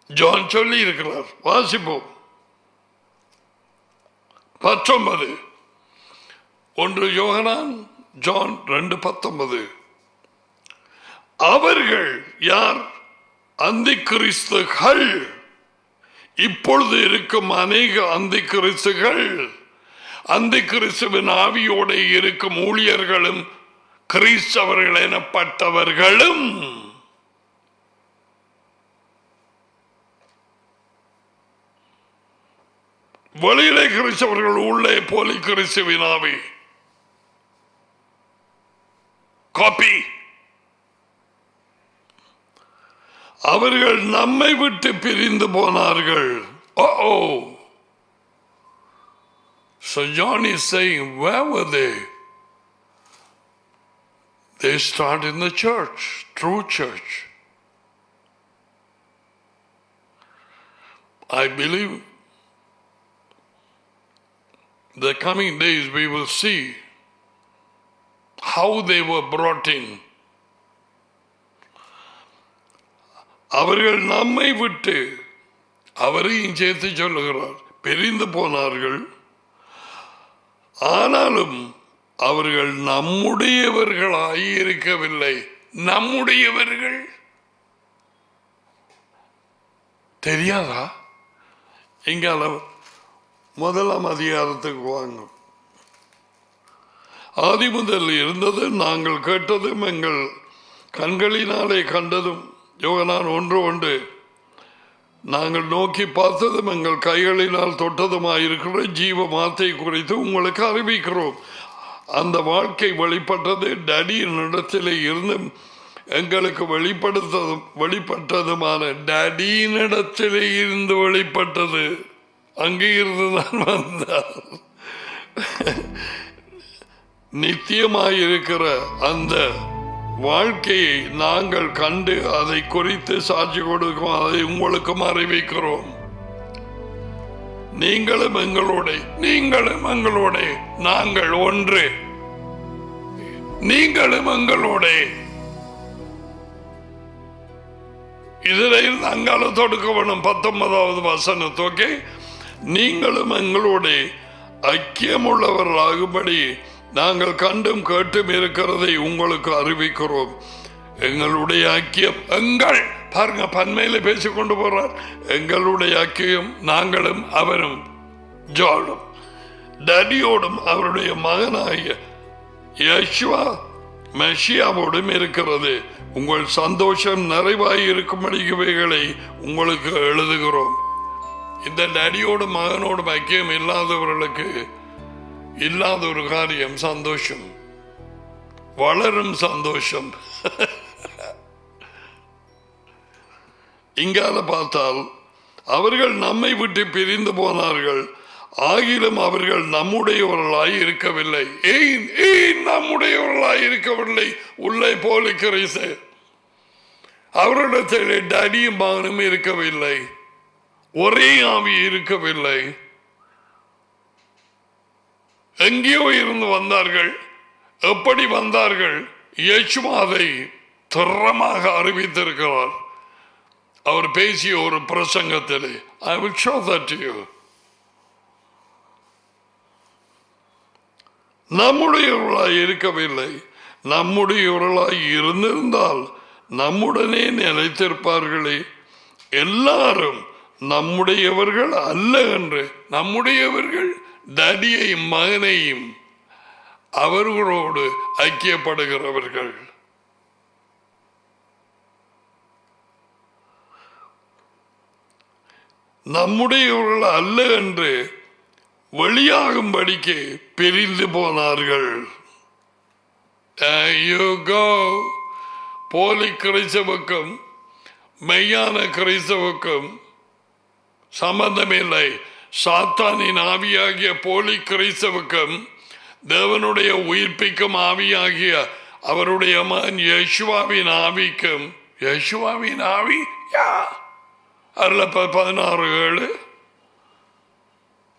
John சொல்லி இருக்கிறார், வாசிப்போம். 19 1 யோகனான், ஜான் 2:19. அவர்கள் யார்? அந்தி கிறிஸ்துகள். இப்பொழுது இருக்கும் அநேக அந்தி கிறிஸ்துகள், அந்தி கிறிஸ்துவின் ஆவியோடு இருக்கும் ஊழியர்களும் கிறிஸ்தவர்கள் எனப்பட்டவர்களும். வெளியிலே கிறிஸ்தவர்கள், உள்ளே போலி கிறிஸ்துவின் ஆவி. காப்பி. அவர்கள் நம்மை விட்டு பிரிந்து போனார்கள். So John is saying, where were they? They start in the church, true church. I believe the coming days we will see how they were brought in. அவர்கள் நம்மை விட்டு, அவரையும் சேர்த்து சொல்லுகிறார், பிரிந்து போனார்கள். ஆனாலும் அவர்கள் நம்முடையவர்களாய் இருக்கவில்லை. நம்முடையவர்கள் தெரியாதா? இங்கால முதலாம் அதிகாரத்துக்கு வாங்க. ஆதி முதல் இருந்தது, நாங்கள் கேட்டதும் எங்கள் கண்களினாலே கண்டதும், யோகனான் 1:1, நாங்கள் நோக்கி பார்த்ததும் எங்கள் கைகளினால் தொட்டதுமாயிருக்கிற ஜீவ வார்த்தை குறித்து உங்களுக்கு அறிவிக்கிறோம். அந்த வாழ்க்கை வெளிப்பட்டது, டடியின் இடத்திலே இருந்து எங்களுக்கு வெளிப்பட்டதுமான டடியின் இடத்திலே இருந்து வெளிப்பட்டது. அங்கே இருந்துதான் வந்தார். நித்தியமாயிருக்கிற அந்த வாழ்க்கையை நாங்கள் கண்டு அதை குறித்து சாட்சி கொடுக்கும், அதை உங்களுக்கும் அறிவிக்கிறோம். நீங்களும் எங்களோட நாங்கள் ஒன்று. நீங்களும் எங்களோட இதில் அங்கால தொடுக்க வேணும். 19வது வசனத்தோக்கே, நீங்களும் எங்களோட ஐக்கியமுள்ளவர்களாகும்படி நாங்கள் கண்டும் கேட்டும் இருக்கிறதை உங்களுக்கு அறிவிக்கிறோம். எங்களுடைய ஐக்கியம், எங்கள் பாருங்க, பன்மையில பேசிக்கொண்டு போறார். எங்களுடைய ஐக்கியம் நாங்களும் அவரும், ஜானும் டடியோடும் அவருடைய மகனாகிய யேசுவா மெஷியாவோடும் இருக்கிறது. உங்கள் சந்தோஷம் நிறைவாய் இருக்கும்படிவைகளை உங்களுக்கு எழுதுகிறோம். இந்த டடியோடும் மகனோடும் ஐக்கியம் இல்லாதவர்களுக்கு இல்லாத ஒரு காரியம் சந்தோஷம், வளரும் சந்தோஷம். இங்கால பார்த்தால் அவர்கள் நம்மை விட்டு பிரிந்து போனார்கள், ஆகிலும் அவர்கள் நம்முடையவர்களாய் இருக்கவில்லை. ஏன் நம்முடையவர்களாய் இருக்கவில்லை? உள்ளே போலிக்கிறீசு அவரிடத்தில் டடியும் மகனும் இருக்கவில்லை, ஒரே ஆவி இருக்கவில்லை. எங்கேயோ இருந்து வந்தார்கள். எப்படி வந்தார்கள்? இயேசுவை திறமாக அறிவித்திருக்கிறார். அவர் பேசிய ஒரு பிரசங்கத்திலே, I will show that to you. நம்முடையவர்களாய் இருக்கவில்லை. நம்முடையவர்களாய் இருந்திருந்தால் நம்முடனே நிலைத்திருப்பார்களே. எல்லாரும் நம்முடையவர்கள் அல்ல என்று, நம்முடையவர்கள் டடியையும் மகனையும் அவர்களோடு ஐக்கியப்படுகிறவர்கள். நம்முடையவர்கள் அல்ல என்று வெளியாகும்படிக்கு பிரிந்து போனார்கள். போலி கிறிஸ்தவுக்கும் மெய்யான கிறிஸ்தவுக்கும் சம்பந்தமில்லை. சாத்தானின் ஆவியாகிய போலி கிறிஸ்தவுக்கும் தேவனுடைய உயிர்ப்பிக்கும் ஆவியாகிய அவருடைய மகன் யேசுவாவின் ஆவிக்கும், யேசுவாவின் ஆவி 16:7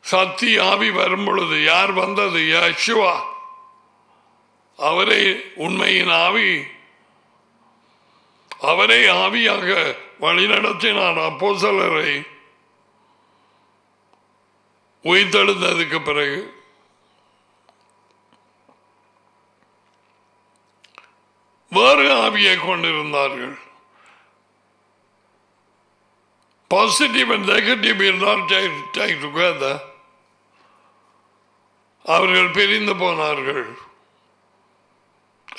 சக்தி ஆவி வரும் பொழுது யார் வந்தது? யேசுவா. அவரே உண்மையின் ஆவி. அவரே ஆவியாக வழிநடத்தினார் அப்போஸ்தலரை உயிர்த்தெழுந்ததுக்கு பிறகு. வேறு ஆவியை கொண்டிருந்தார்கள். Positive and negative together. அவர்கள் பிரிந்து போனார்கள்.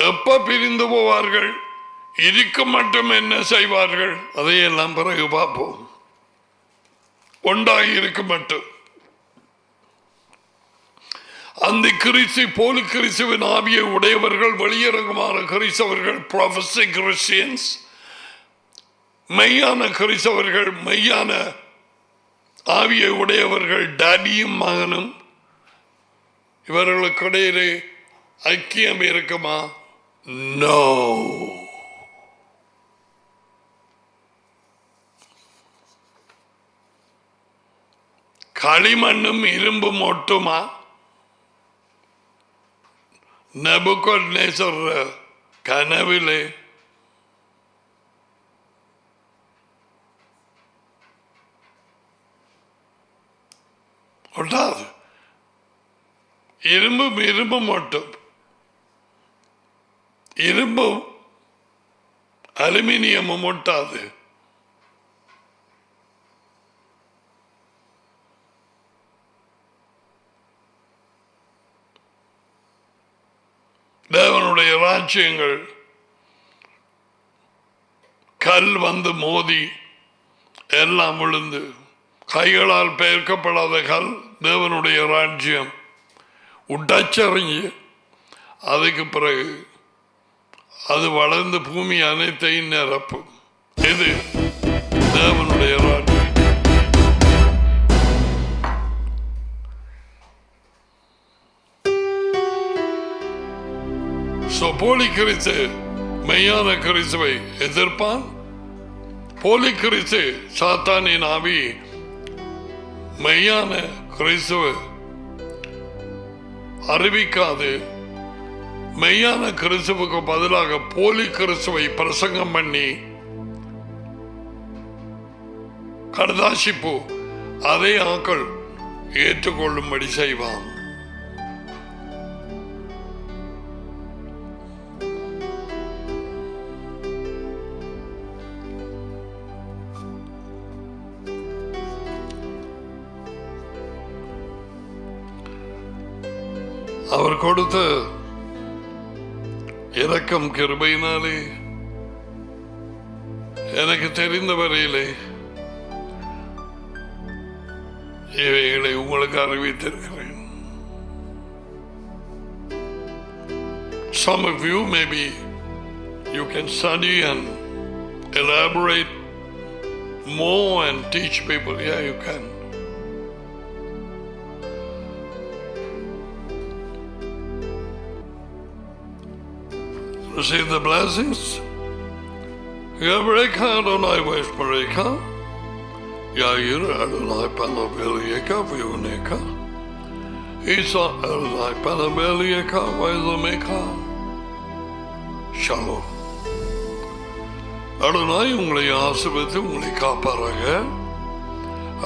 எப்ப பிரிந்து போவார்கள்? இருக்க மட்டும் என்ன செய்வார்கள்? அதையெல்லாம் பிறகு பார்ப்போம். ஒன்றாகி இருக்க மட்டும் அந்த கிறிஸ்து போலி கிறிஸ்துவின் ஆவியை உடையவர்கள், வெளியரங்கமான கிறிஸ்தவர்கள், ப்ரொஃபஸிங் கிறிஸ்டியன்ஸ், மெய்யான கிறிஸ்தவர்கள், மெய்யான ஆவியை உடையவர்கள், டாடியும் மகனும். இவர்களுக்கு இடையிலே ஐக்கியம் இருக்குமா? நோ. களிமண்ணும் இரும்பும் ஒட்டுமா? நெபுகத்நேசர் கனவிலே ஒட்டாது. இரும்பும் மட்டும், இரும்பும் அலுமினியமும் ஒட்டாது. தேவனுடைய ராஜ்யங்கள் கல் வந்து மோதி எல்லாம் விழுந்து, கைகளால் பெயர்க்கப்படாத கல் தேவனுடைய ராஜ்யம் உடச்சறிஞ்சு, அதுக்கு பிறகு அது வளர்ந்து பூமி அனைத்தையும் நிரப்பும். இது தேவனுடைய ராஜ்யம். போலி கிறிஸ்து மெய்யான கிறிஸ்துவை எதிர்ப்பான். போலி கிறிஸ்து சாத்தானின் ஆவி மெய்யான கிறிஸ்துவை அறிவிக்காது மெய்யான கிறிஸ்துவுக்கு பதிலாக போலி கிறிஸ்துவை பிரசங்கம் பண்ணி கடதாசிப்பு அதே ஆக்கள் ஏற்றுக்கொள்ளும்படி செய்வான். அவர் கொடுத்த இரக்கம் கிருபையினாலே எனக்கு தெரிந்த வரையிலே இவைகளை உங்களுக்கு அறிவித்திருக்கிறேன். Some of you maybe you can study and elaborate more and teach people. Yeah, you can. Receive the blessings. Yabreka Adonai Veshmareka. Yair Adonai Panabelieka Vioneka. Isa Adonai Panabelieka Vaizameka. Shalom. Adonai உங்களை ஆசீர்வதித்து உங்களை காப்பாராக.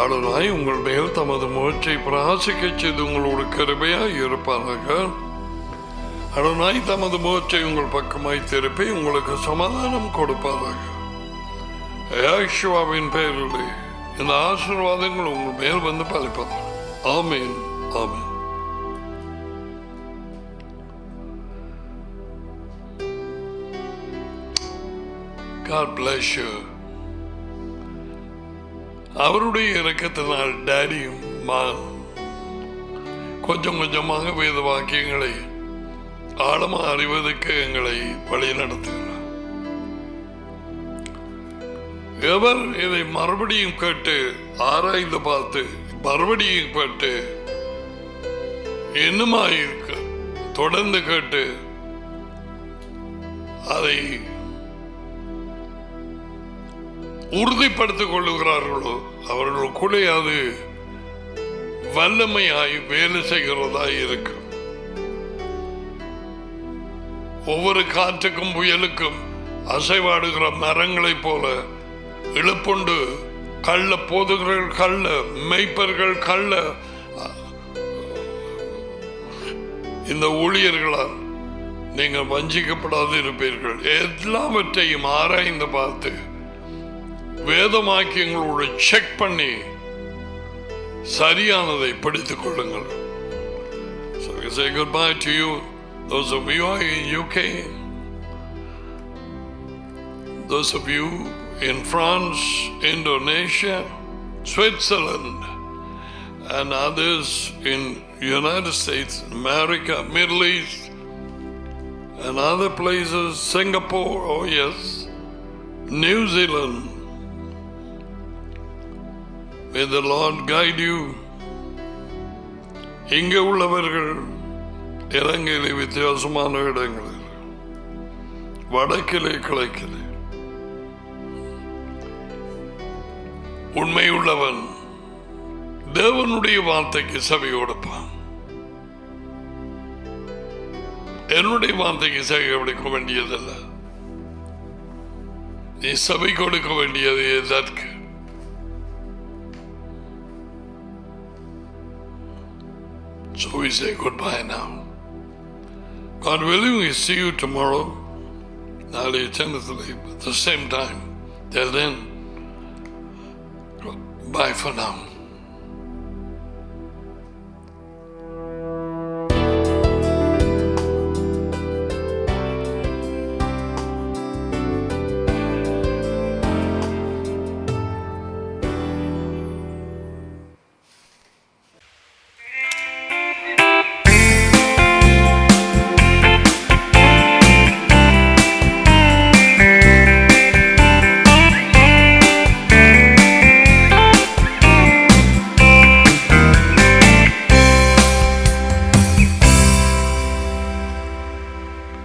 Adonai உங்கள் மேல் தமது முகத்தை பிரகாசிக்கச் செய்து உங்களோடு கிருபையாய் இருப்பாராக. Adonai தமது முகத்தை உங்கள் பக்கமாய் திருப்பி உங்களுக்கு சமாதானம் கொடுப்பாராக. யெகோவாவின் பெயரிலே இந்த ஆசீர்வாதங்கள் உங்கள் மேல் வந்து பலிப்பதாக. ஆமென், ஆமென். God bless you. அவருடைய இரக்கத்தினால் டாடியும் கொஞ்சம் கொஞ்சமாக வேத வாக்கியங்களை ஆழமாக அறிவதற்கு எங்களை வழி நடத்துகிறார். எவர் இதை மறுபடியும் கேட்டு ஆராய்ந்து பார்த்து மறுபடியும் கேட்டு இன்னுமாயிருக்க தொடர்ந்து கேட்டு அதை உறுதிப்படுத்திக் கொள்ளுகிறார்களோ அவர்களுக்குள்ளே அது வல்லமையாய் வேலை செய்கிறதாய் இருக்கும். ஒவ்வொரு காற்றுக்கும் புயலுக்கும் அசைவாடுகிற மரங்களைப் போல இழுப்புண்டு கள்ள போதுகள், கள்ள மெய்ப்பர்கள், கள்ள இந்த ஊழியர்களால் நீங்கள் வஞ்சிக்கப்படாது இருப்பீர்கள். எல்லாவற்றையும் ஆராய்ந்து பார்த்து வேதவாக்கியங்களோடு செக் பண்ணி சரியானதை படித்துக் கொள்ளுங்கள். So I say goodbye to you. Those of you in UK, those of you in France, Indonesia, Switzerland, and others in United States, America, Middle East, and other places, Singapore, oh yes, New Zealand. May the Lord guide you. இங்கே உள்ளவர்கள் இலங்கையிலே வித்தியாசமான இடங்களில், வடக்கிலே கிழக்கிலே உண்மையுள்ளவன் தேவனுடைய வார்த்தைக்கு செவி கொடுப்பான். என்னுடைய வார்த்தைக்கு செவி கொடுக்க வேண்டியதல்ல. நீ சபை கொடுக்க வேண்டியது எதற்கு? So we say goodbye now. God willing, we see you tomorrow. Naale Chandasale at the same time. Till then, bye for now.